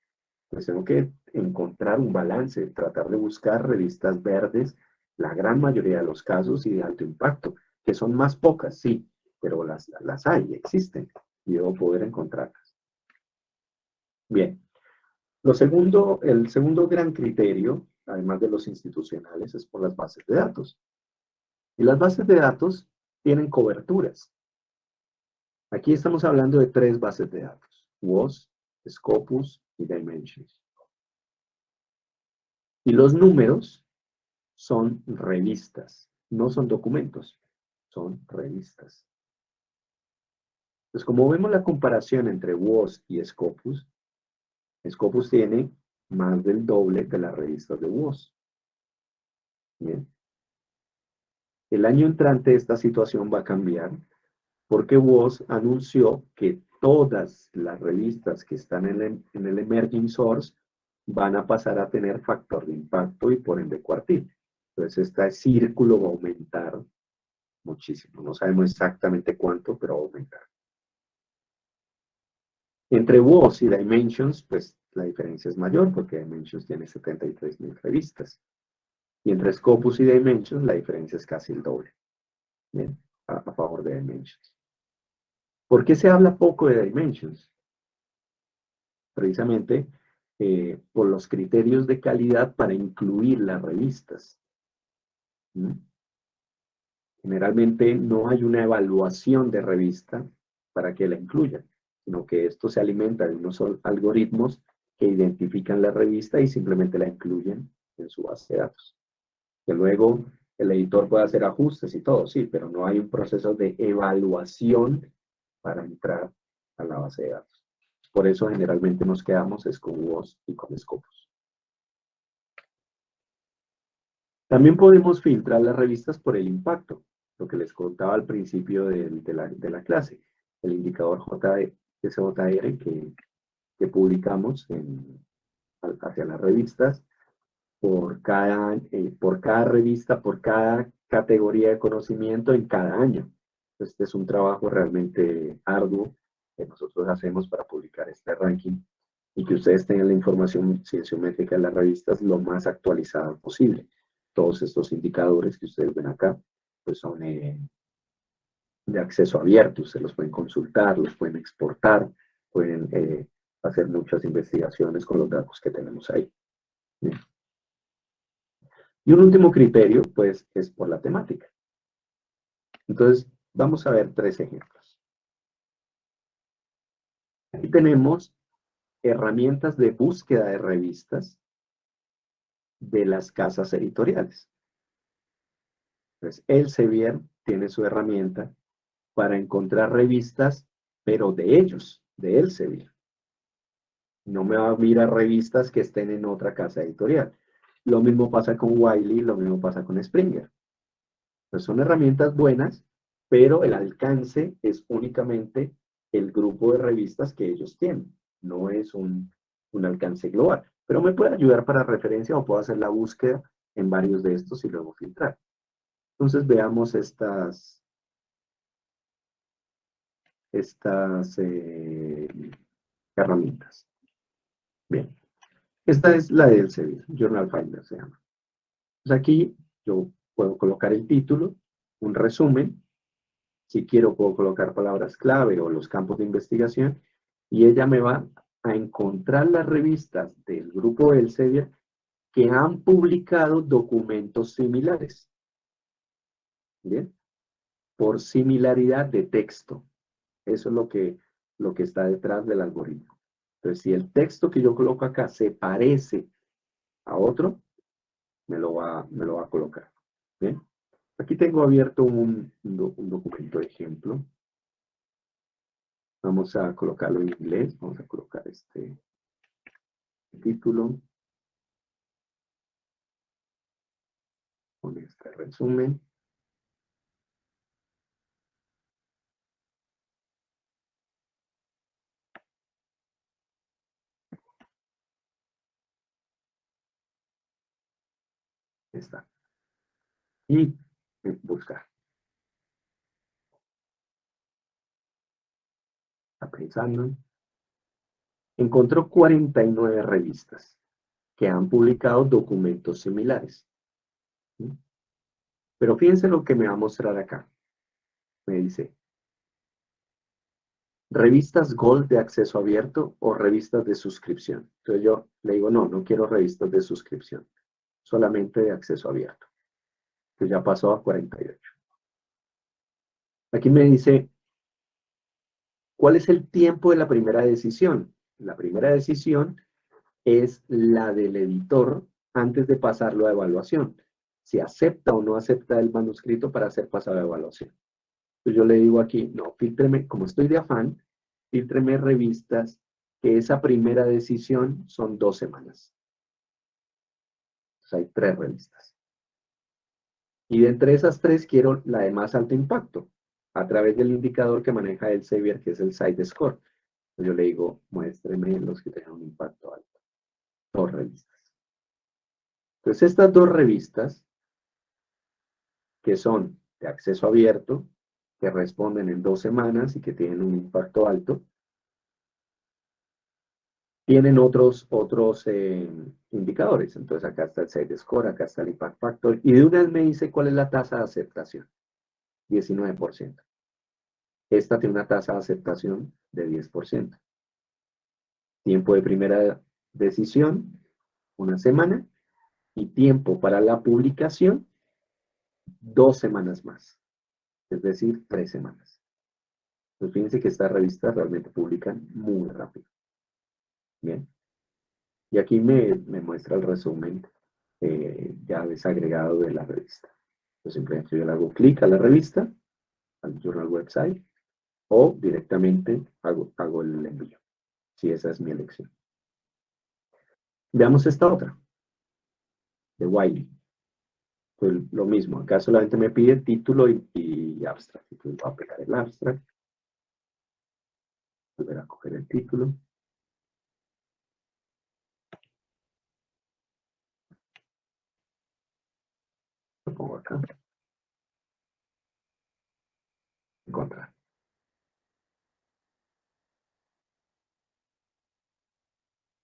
Pues tengo que encontrar un balance, tratar de buscar revistas verdes, la gran mayoría de los casos y de alto impacto, que son más pocas, sí, pero las hay, existen, y debo poder encontrarlas. Bien. El segundo gran criterio, además de los institucionales, es por las bases de datos. Y las bases de datos tienen coberturas. Aquí estamos hablando de 3 bases de datos: WOS, Scopus y Dimensions. Y los números son revistas, no son documentos, son revistas. Entonces, como vemos la comparación entre WOS y Scopus, Scopus tiene más del doble de las revistas de WOS. Bien. El año entrante esta situación va a cambiar porque WOS anunció que todas las revistas que están en el Emerging Source van a pasar a tener factor de impacto y por ende cuartil. Entonces este círculo va a aumentar muchísimo. No sabemos exactamente cuánto, pero va a aumentar. Entre WOS y Dimensions, pues la diferencia es mayor porque Dimensions tiene 73,000 revistas. Y entre Scopus y Dimensions la diferencia es casi el doble. Bien, a favor de Dimensions. ¿Por qué se habla poco de Dimensions? Precisamente por los criterios de calidad para incluir las revistas. ¿Mm? Generalmente no hay una evaluación de revista para que la incluyan, sino que esto se alimenta de unos algoritmos que identifican la revista y simplemente la incluyen en su base de datos. Que luego el editor puede hacer ajustes y todo, sí, pero no hay un proceso de evaluación para entrar a la base de datos. Por eso generalmente nos quedamos es con WOS y con Scopus. También podemos filtrar las revistas por el impacto, lo que les contaba al principio de la clase, el indicador SJR que publicamos hacia las revistas por cada revista, por cada categoría de conocimiento en cada año. Este es un trabajo realmente arduo que nosotros hacemos para publicar este ranking y que ustedes tengan la información cienciométrica de las revistas lo más actualizada posible. Todos estos indicadores que ustedes ven acá, pues son de acceso abierto. Ustedes los pueden consultar, los pueden exportar, pueden hacer muchas investigaciones con los datos que tenemos ahí. Bien. Y un último criterio, pues, es por la temática. Entonces, vamos a ver 3 ejemplos. Aquí tenemos herramientas de búsqueda de revistas de las casas editoriales. Entonces, Elsevier tiene su herramienta para encontrar revistas, pero de ellos, de Elsevier. No me va a mirar revistas que estén en otra casa editorial. Lo mismo pasa con Wiley, lo mismo pasa con Springer. Pues son herramientas buenas, pero el alcance es únicamente el grupo de revistas que ellos tienen. No es un alcance global. Pero me puede ayudar para referencia o puedo hacer la búsqueda en varios de estos y luego filtrar. Entonces veamos estas herramientas. Bien. Esta es la de Elsevier, Journal Finder se llama. Pues aquí yo puedo colocar el título, un resumen. Si quiero puedo colocar palabras clave o los campos de investigación y ella me va a encontrar las revistas del grupo Elsevier que han publicado documentos similares. ¿Bien? Por similaridad de texto. Eso es lo que está detrás del algoritmo. Entonces, si el texto que yo coloco acá se parece a otro, me lo va a colocar. ¿Bien? Aquí tengo abierto un documento de ejemplo. Vamos a colocarlo en inglés. Vamos a colocar este título. Con este resumen. Está. Y buscar. Está pensando. Encontró 49 revistas que han publicado documentos similares. ¿Sí? Pero fíjense lo que me va a mostrar acá. Me dice, revistas Gold de acceso abierto o revistas de suscripción. Entonces yo le digo, no, no quiero revistas de suscripción, solamente de acceso abierto. Que ya pasó a 48. Aquí me dice, ¿cuál es el tiempo de la primera decisión? La primera decisión es la del editor antes de pasarlo a evaluación. Si acepta o no acepta el manuscrito para ser pasado a evaluación. Entonces yo le digo aquí, no, fíltreme, como estoy de afán, fíltreme revistas que esa primera decisión son 2 semanas. Entonces hay 3 revistas. Y de entre esas 3 quiero la de más alto impacto, a través del indicador que maneja Elsevier, que es el Site Score. Entonces yo le digo, muéstreme los que tengan un impacto alto. 2 revistas. Entonces estas 2 revistas, que son de acceso abierto, que responden en 2 semanas y que tienen un impacto alto, tienen otros indicadores. Entonces acá está el Site Score, acá está el Impact Factor, y de una vez me dice cuál es la tasa de aceptación. 19%. Esta tiene una tasa de aceptación de 10%. Tiempo de primera decisión, 1 semana, y tiempo para la publicación, 2 semanas más. Es decir, 3 semanas. Pues fíjense que estas revistas realmente publican muy rápido. Bien. Y aquí me muestra el resumen ya desagregado de la revista. Yo simplemente yo le hago clic a la revista, al journal website, o directamente hago el envío, si esa es mi elección. Veamos esta otra, de Wiley. Pues lo mismo, acá solamente me pide título y abstract. Entonces voy a pegar el abstract, volver a coger el título. Lo pongo acá. Encontrar.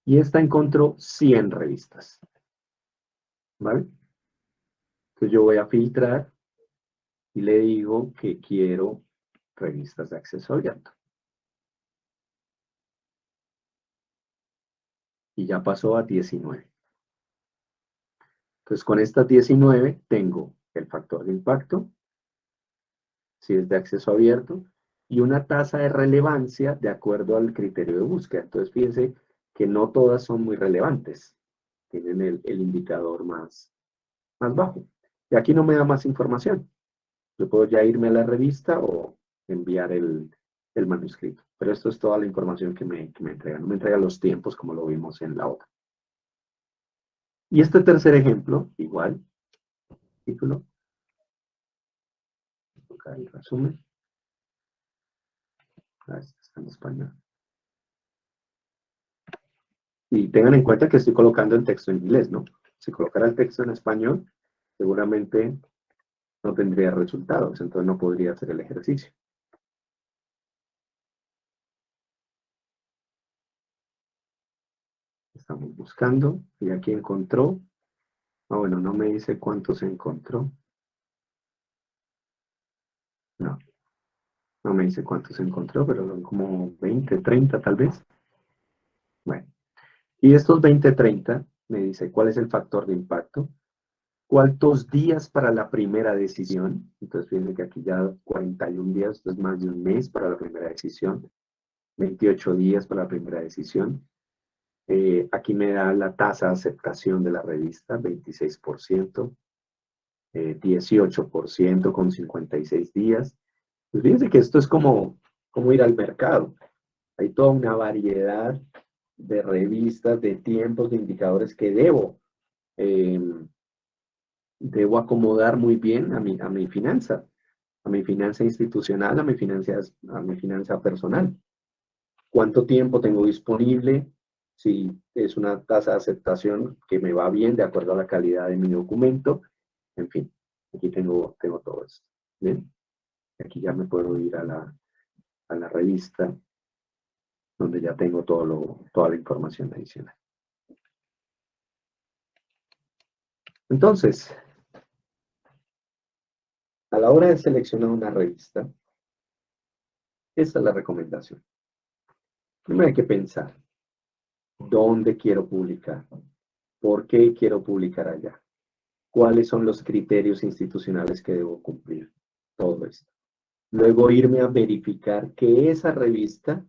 Y esta encontró 100 revistas. ¿Vale? Entonces yo voy a filtrar y le digo que quiero revistas de acceso abierto. Y ya pasó a 19. Entonces con estas 19 tengo el factor de impacto, si es de acceso abierto, y una tasa de relevancia de acuerdo al criterio de búsqueda. Entonces fíjense que no todas son muy relevantes. Tienen el indicador más bajo. Y aquí no me da más información. Yo puedo ya irme a la revista o enviar el manuscrito. Pero esto es toda la información que me entrega. No me entrega los tiempos como lo vimos en la otra. Y este tercer ejemplo, igual, título. Acá el resumen. Este está en español. Y tengan en cuenta que estoy colocando el texto en inglés, ¿no? Si colocara el texto en español, seguramente no tendría resultados, entonces no podría hacer el ejercicio. Estamos buscando, y aquí encontró. Ah, bueno, no me dice cuántos encontró. No, no me dice cuántos encontró, pero son como 20, 30 tal vez. Bueno, y estos 20, 30 me dice cuál es el factor de impacto, cuántos días para la primera decisión. Entonces fíjense que aquí ya 41 días, esto es más de un mes para la primera decisión. 28 días para la primera decisión. Aquí me da la tasa de aceptación de la revista, 26%, 18% con 56 días. Pues fíjense que esto es como ir al mercado. Hay toda una variedad de revistas, de tiempos, de indicadores que debo acomodar muy bien a mi finanza institucional, a mi finanza personal. ¿Cuánto tiempo tengo disponible? Si es una tasa de aceptación que me va bien de acuerdo a la calidad de mi documento. En fin, aquí tengo todo esto. ¿Bien? Aquí ya me puedo ir a la revista donde ya tengo toda la información adicional. Entonces, a la hora de seleccionar una revista, Esa es la recomendación. Primero hay que pensar, ¿dónde quiero publicar? ¿Por qué quiero publicar allá? ¿Cuáles son los criterios institucionales que debo cumplir? Todo esto. Luego irme a verificar que esa revista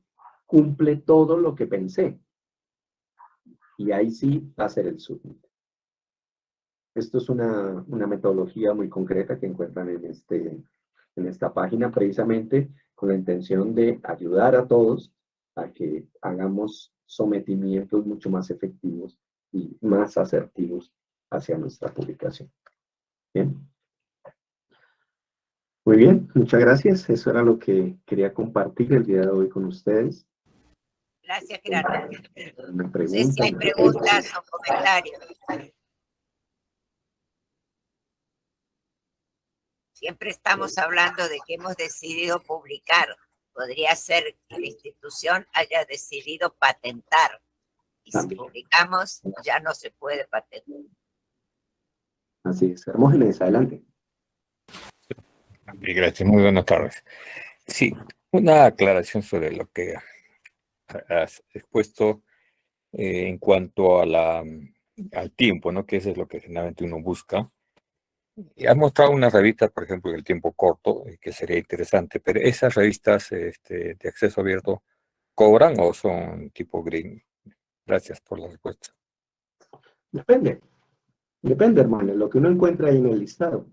cumple todo lo que pensé. Y ahí sí hacer el submit. Esto es una metodología muy concreta que encuentran en esta página, precisamente con la intención de ayudar a todos a que hagamos sometimientos mucho más efectivos y más asertivos hacia nuestra publicación. Bien. Muy bien, muchas gracias. Eso era lo que quería compartir el día de hoy con ustedes. Gracias, Gerardo. Una No sé pregunta. si hay preguntas o comentarios. Siempre estamos hablando de que hemos decidido publicar. Podría ser que la institución haya decidido patentar. Y si También. publicamos, ya no se puede patentar. Así es. Hermógenes, adelante. Gracias, muy buenas tardes. Sí, una aclaración sobre lo que has expuesto en cuanto a al tiempo, ¿no? Que eso es lo que generalmente uno busca. Y has mostrado una revista, por ejemplo, del tiempo corto, que sería interesante, pero ¿esas revistas de acceso abierto cobran o son tipo green? Gracias por la respuesta. Depende. Depende, hermano. Lo que uno encuentra ahí en el listado.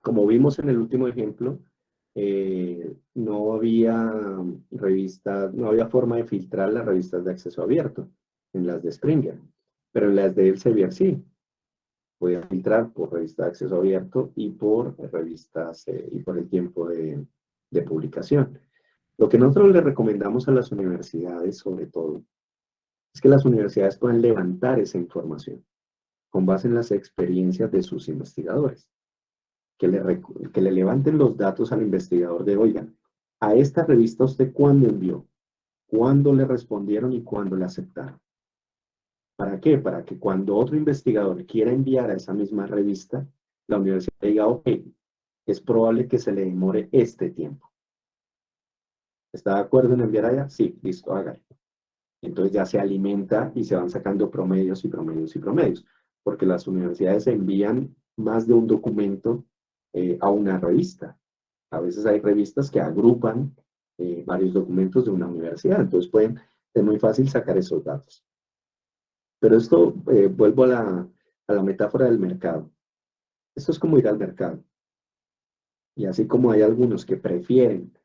Como vimos en el último ejemplo, no había revistas, no había forma de filtrar las revistas de acceso abierto en las de Springer, pero en las de Elsevier sí. Podía filtrar por revista de acceso abierto y por revistas y por el tiempo de publicación. Lo que nosotros le recomendamos a las universidades, sobre todo, es que las universidades puedan levantar esa información con base en las experiencias de sus investigadores. Que le levanten los datos al investigador de, oigan, a esta revista usted cuándo envió, cuándo le respondieron y cuándo le aceptaron. ¿Para qué? Para que cuando otro investigador quiera enviar a esa misma revista, la universidad diga, ok, es probable que se le demore este tiempo. ¿Está de acuerdo en enviar allá? Sí, listo, hágalo. Entonces ya se alimenta y se van sacando promedios y promedios y promedios, porque las universidades envían más de un documento a una revista. A veces hay revistas que agrupan varios documentos de una universidad, entonces es muy fácil sacar esos datos. Pero esto, vuelvo a la metáfora del mercado. Esto es como ir al mercado. Y así como hay algunos que prefieren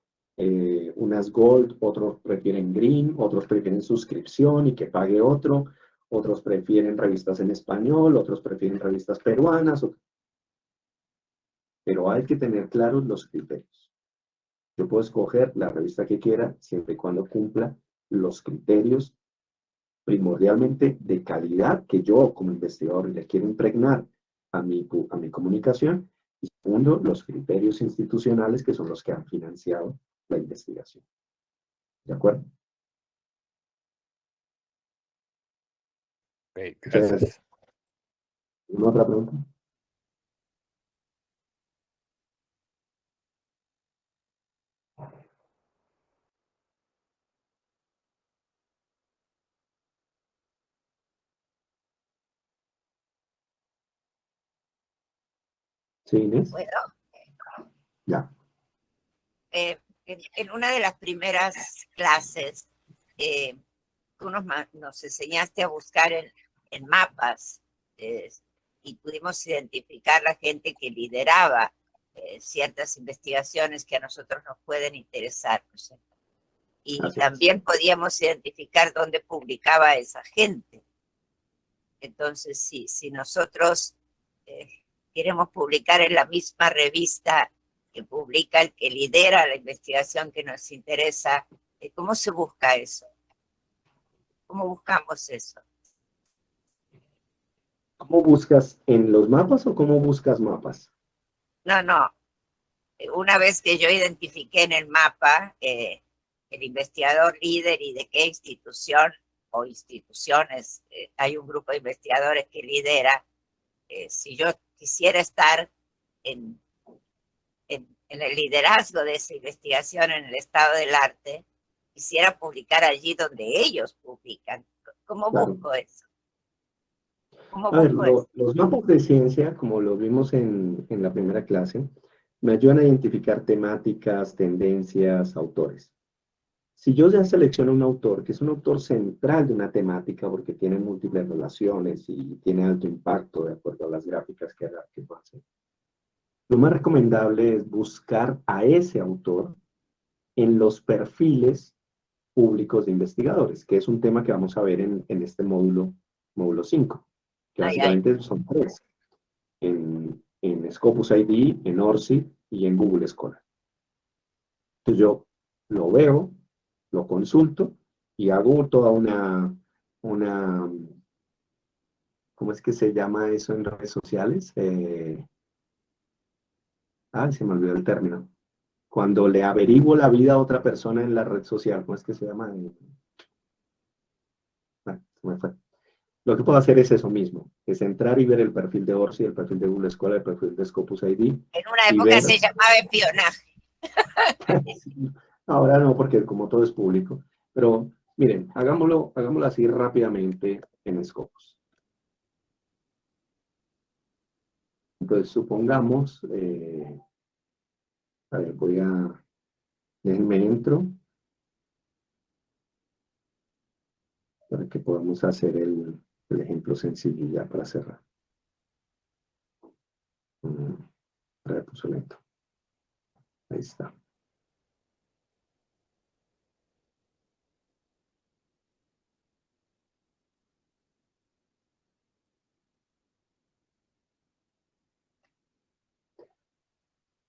unas Gold, otros prefieren Green, otros prefieren suscripción y que pague otros prefieren revistas en español, otros prefieren revistas peruanas. Pero hay que tener claros los criterios. Yo puedo escoger la revista que quiera siempre y cuando cumpla los criterios primordialmente de calidad que yo como investigador le quiero impregnar a mi comunicación. Y segundo, los criterios institucionales que son los que han financiado la investigación. ¿De acuerdo? Okay, gracias. ¿Una otra pregunta? Sí, Inés. Bueno, Ya. En una de las primeras clases, tú nos enseñaste a buscar en mapas y pudimos identificar la gente que lideraba ciertas investigaciones que a nosotros nos pueden interesar. ¿No? Y Así también podíamos identificar dónde publicaba esa gente. Entonces, si nosotros queremos publicar en la misma revista que publica el que lidera la investigación que nos interesa, ¿cómo se busca eso? ¿Cómo buscamos eso? ¿Cómo buscas en los mapas o cómo buscas mapas? No. Una vez que yo identifiqué en el mapa el investigador líder y de qué institución o instituciones hay un grupo de investigadores que lidera, si yo quisiera estar en en el liderazgo de esa investigación en el estado del arte, quisiera publicar allí donde ellos publican. ¿Cómo busco eso? ¿Cómo A ver, busco eso? los mapas de ciencia, como lo vimos en la primera clase, me ayudan a identificar temáticas, tendencias, autores. Si yo ya selecciono un autor, que es un autor central de una temática, porque tiene múltiples relaciones y tiene alto impacto de acuerdo a las gráficas que puedo hacer, lo más recomendable es buscar a ese autor en los perfiles públicos de investigadores, que es un tema que vamos a ver en este módulo 5, que básicamente son 3, en Scopus ID, en ORCID y en Google Scholar. Entonces yo lo veo, lo consulto y hago toda una ¿cómo es que se llama eso en redes sociales? Se me olvidó el término. Cuando le averiguo la vida a otra persona en la red social, ¿cómo es que se llama? Se me fue. Lo que puedo hacer es eso mismo, es entrar y ver el perfil de ORCID, el perfil de Google Scholar, el perfil de Scopus ID. En una época se llamaba espionaje. Ahora no, porque como todo es público. Pero miren, hagámoslo así rápidamente en Scopus. Entonces, supongamos, a ver, déjenme entro, para que podamos hacer el ejemplo sencillo ya para cerrar. Puso lento. Ahí está.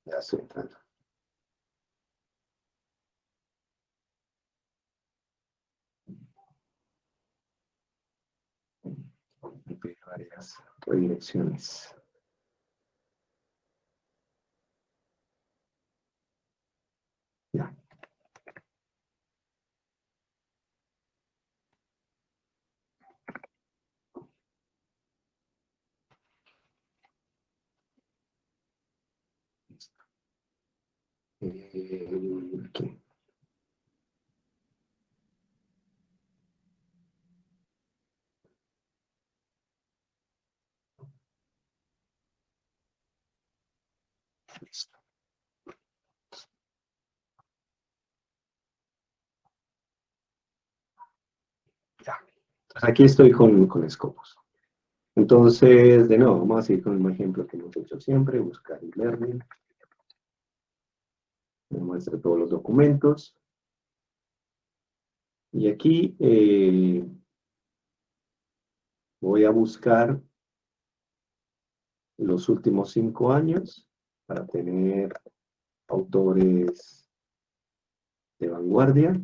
Ya estoy entrando. Me pide varias redirecciones. Ya. Aquí. Listo. Ya. Entonces, aquí estoy con Scopus. Entonces, de nuevo, vamos a seguir con el mismo ejemplo que hemos hecho siempre, buscar e-learning. Me muestra todos los documentos. Y aquí voy a buscar los últimos 5 años para tener autores de vanguardia.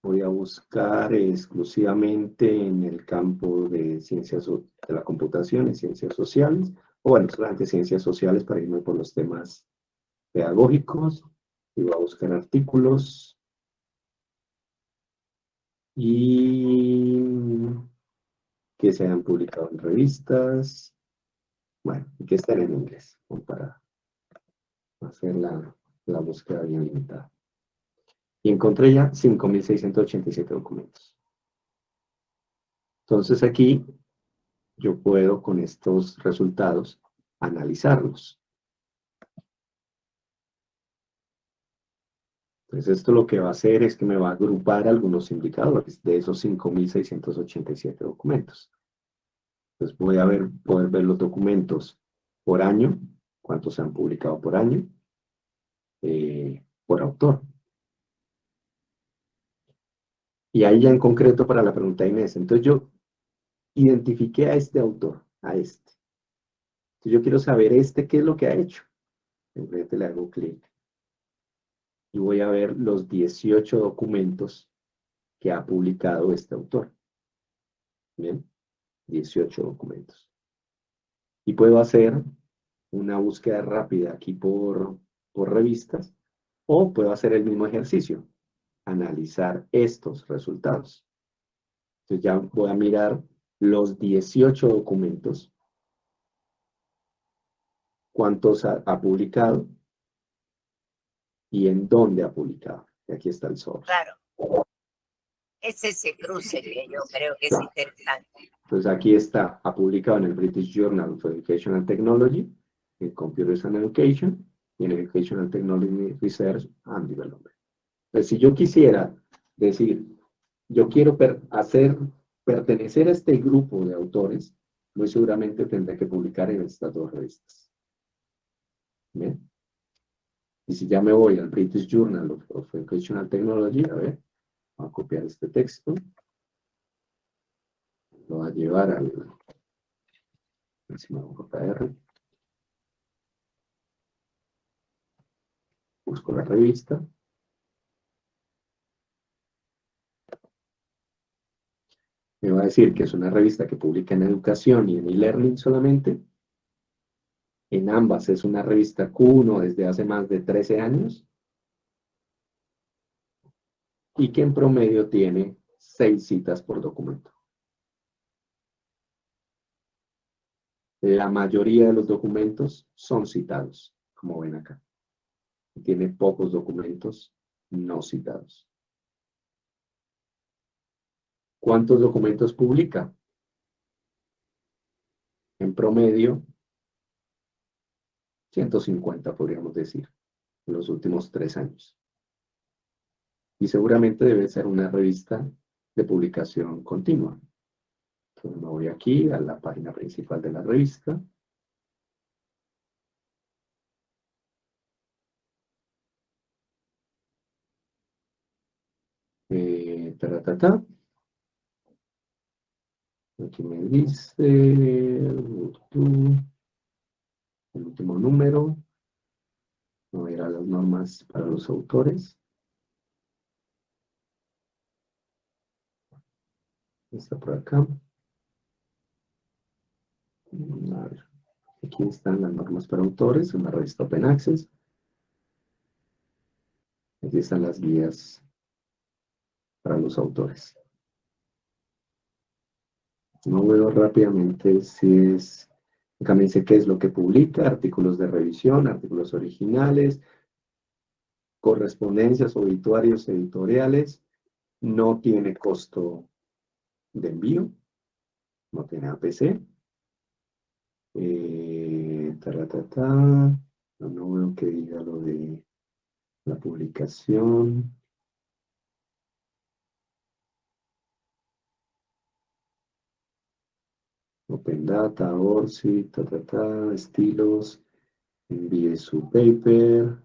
Voy a buscar exclusivamente en el campo de ciencias de la computación y ciencias sociales, o bueno, solamente ciencias sociales para irme por los temas pedagógicos. Y voy a buscar artículos y que se hayan publicado en revistas, bueno, y que estén en inglés, para hacer la búsqueda bien limitada. Y encontré ya 5.687 documentos. Entonces aquí yo puedo con estos resultados analizarlos. Entonces esto lo que va a hacer es que me va a agrupar algunos indicadores de esos 5.687 documentos. Entonces voy a poder ver los documentos por año, cuántos se han publicado por año, por autor. Y ahí ya en concreto para la pregunta de Inés. Entonces yo identifiqué a este autor, a este. Entonces yo quiero saber qué es lo que ha hecho. Simplemente le hago clic. Y voy a ver los 18 documentos que ha publicado este autor. Bien, 18 documentos. Y puedo hacer una búsqueda rápida aquí por revistas, o puedo hacer el mismo ejercicio, analizar estos resultados. Entonces ya voy a mirar los 18 documentos, cuántos ha publicado, y en dónde ha publicado. Y aquí está el source. Claro. Es ese cruce que yo creo que es interesante. Entonces aquí está, ha publicado en el British Journal of Education and Technology, en Computer and Education, y en Educational Technology Research and Development. Entonces, si yo quisiera decir, yo quiero pertenecer a este grupo de autores, muy seguramente tendré que publicar en estas dos revistas. ¿Bien? Y si ya me voy al British Journal of Educational Technology, a ver, voy a copiar este texto, lo voy a llevar al JR, busco la revista, me va a decir que es una revista que publica en educación y en e-learning solamente. En ambas es una revista Q1 desde hace más de 13 años y que en promedio tiene 6 citas por documento. La mayoría de los documentos son citados, como ven acá. Tiene pocos documentos no citados. ¿Cuántos documentos publica? En promedio, 150 podríamos decir, en los últimos 3 años. Y seguramente debe ser una revista de publicación continua. Entonces me voy aquí a la página principal de la revista. Aquí me dice el último número. Voy a ir a las normas para los autores. Está por acá. A ver, aquí están las normas para autores en la revista Open Access. Aquí están las guías para los autores. No veo rápidamente si es... Acá me dice qué es lo que publica, artículos de revisión, artículos originales, correspondencias, obituarios, editoriales. No tiene costo de envío, no tiene APC. No veo que diga lo de la publicación. Open Data, ORCID, estilos, envíe su paper,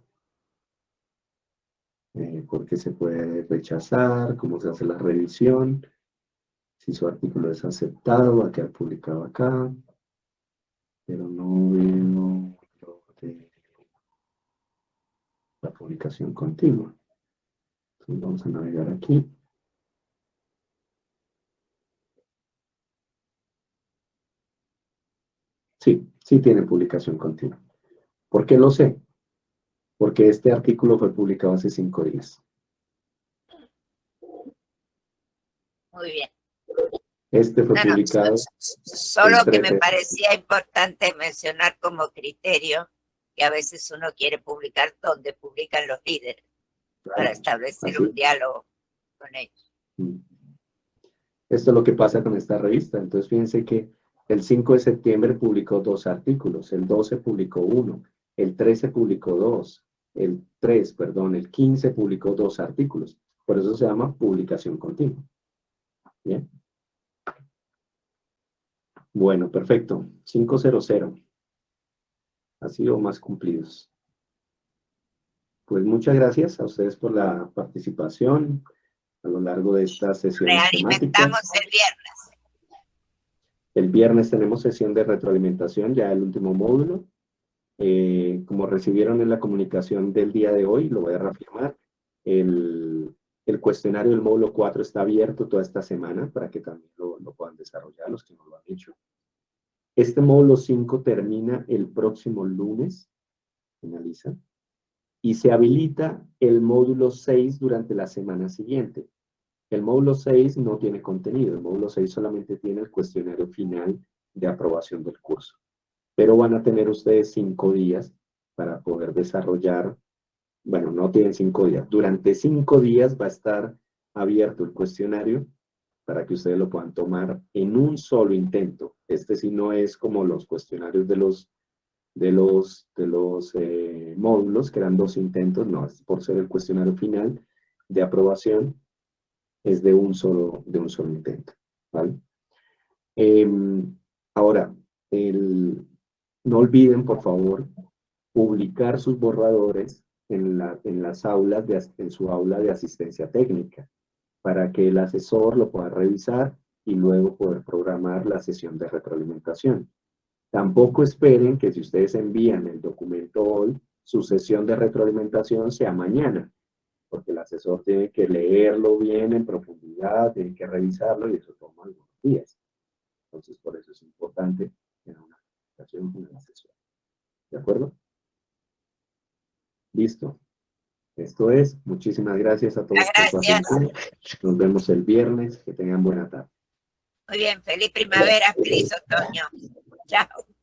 por qué se puede rechazar, cómo se hace la revisión, si su artículo es aceptado, va a quedar publicado acá, pero no veo lo de la publicación continua. Entonces vamos a navegar aquí. Sí, sí tiene publicación continua. ¿Por qué lo sé? Porque este artículo fue publicado hace 5 días. Muy bien. Este fue publicado. Solo que me parecía importante mencionar como criterio que a veces uno quiere publicar donde publican los líderes, para establecer un diálogo con ellos. Esto es lo que pasa con esta revista. Entonces fíjense que el 5 de septiembre publicó 2 artículos, el 12 publicó 1, el 13 publicó 2, el 15 publicó 2 artículos. Por eso se llama publicación continua. Bien. Bueno, perfecto. 500. Ha sido más cumplidos. Pues muchas gracias a ustedes por la participación a lo largo de estas sesiones Realimentamos temáticas. el viernes. El viernes tenemos sesión de retroalimentación, ya el último módulo. Como recibieron en la comunicación del día de hoy, lo voy a reafirmar, el cuestionario del módulo 4 está abierto toda esta semana para que también lo puedan desarrollar los que no lo han hecho. Este módulo 5 termina el próximo lunes, finaliza, y se habilita el módulo 6 durante la semana siguiente. El módulo 6 no tiene contenido, el módulo 6 solamente tiene el cuestionario final de aprobación del curso. Pero van a tener ustedes 5 días para poder desarrollar bueno, no tienen 5 días. Durante 5 días va a estar abierto el cuestionario para que ustedes lo puedan tomar en un solo intento. Este sí no es como los cuestionarios de los módulos, que eran 2 intentos, no, es por ser el cuestionario final de aprobación, es de un solo intento, ¿vale? Ahora, no olviden, por favor, publicar sus borradores en su aula de asistencia técnica, para que el asesor lo pueda revisar y luego poder programar la sesión de retroalimentación. Tampoco esperen que si ustedes envían el documento hoy, su sesión de retroalimentación sea mañana, porque el asesor tiene que leerlo bien en profundidad, tiene que revisarlo y eso toma algunos días. Entonces, por eso es importante tener una comunicación con el asesor. ¿De acuerdo? Listo. Esto es. Muchísimas gracias a todos por su atención. Nos vemos el viernes. Que tengan buena tarde. Muy bien. Feliz primavera, feliz otoño. Chao.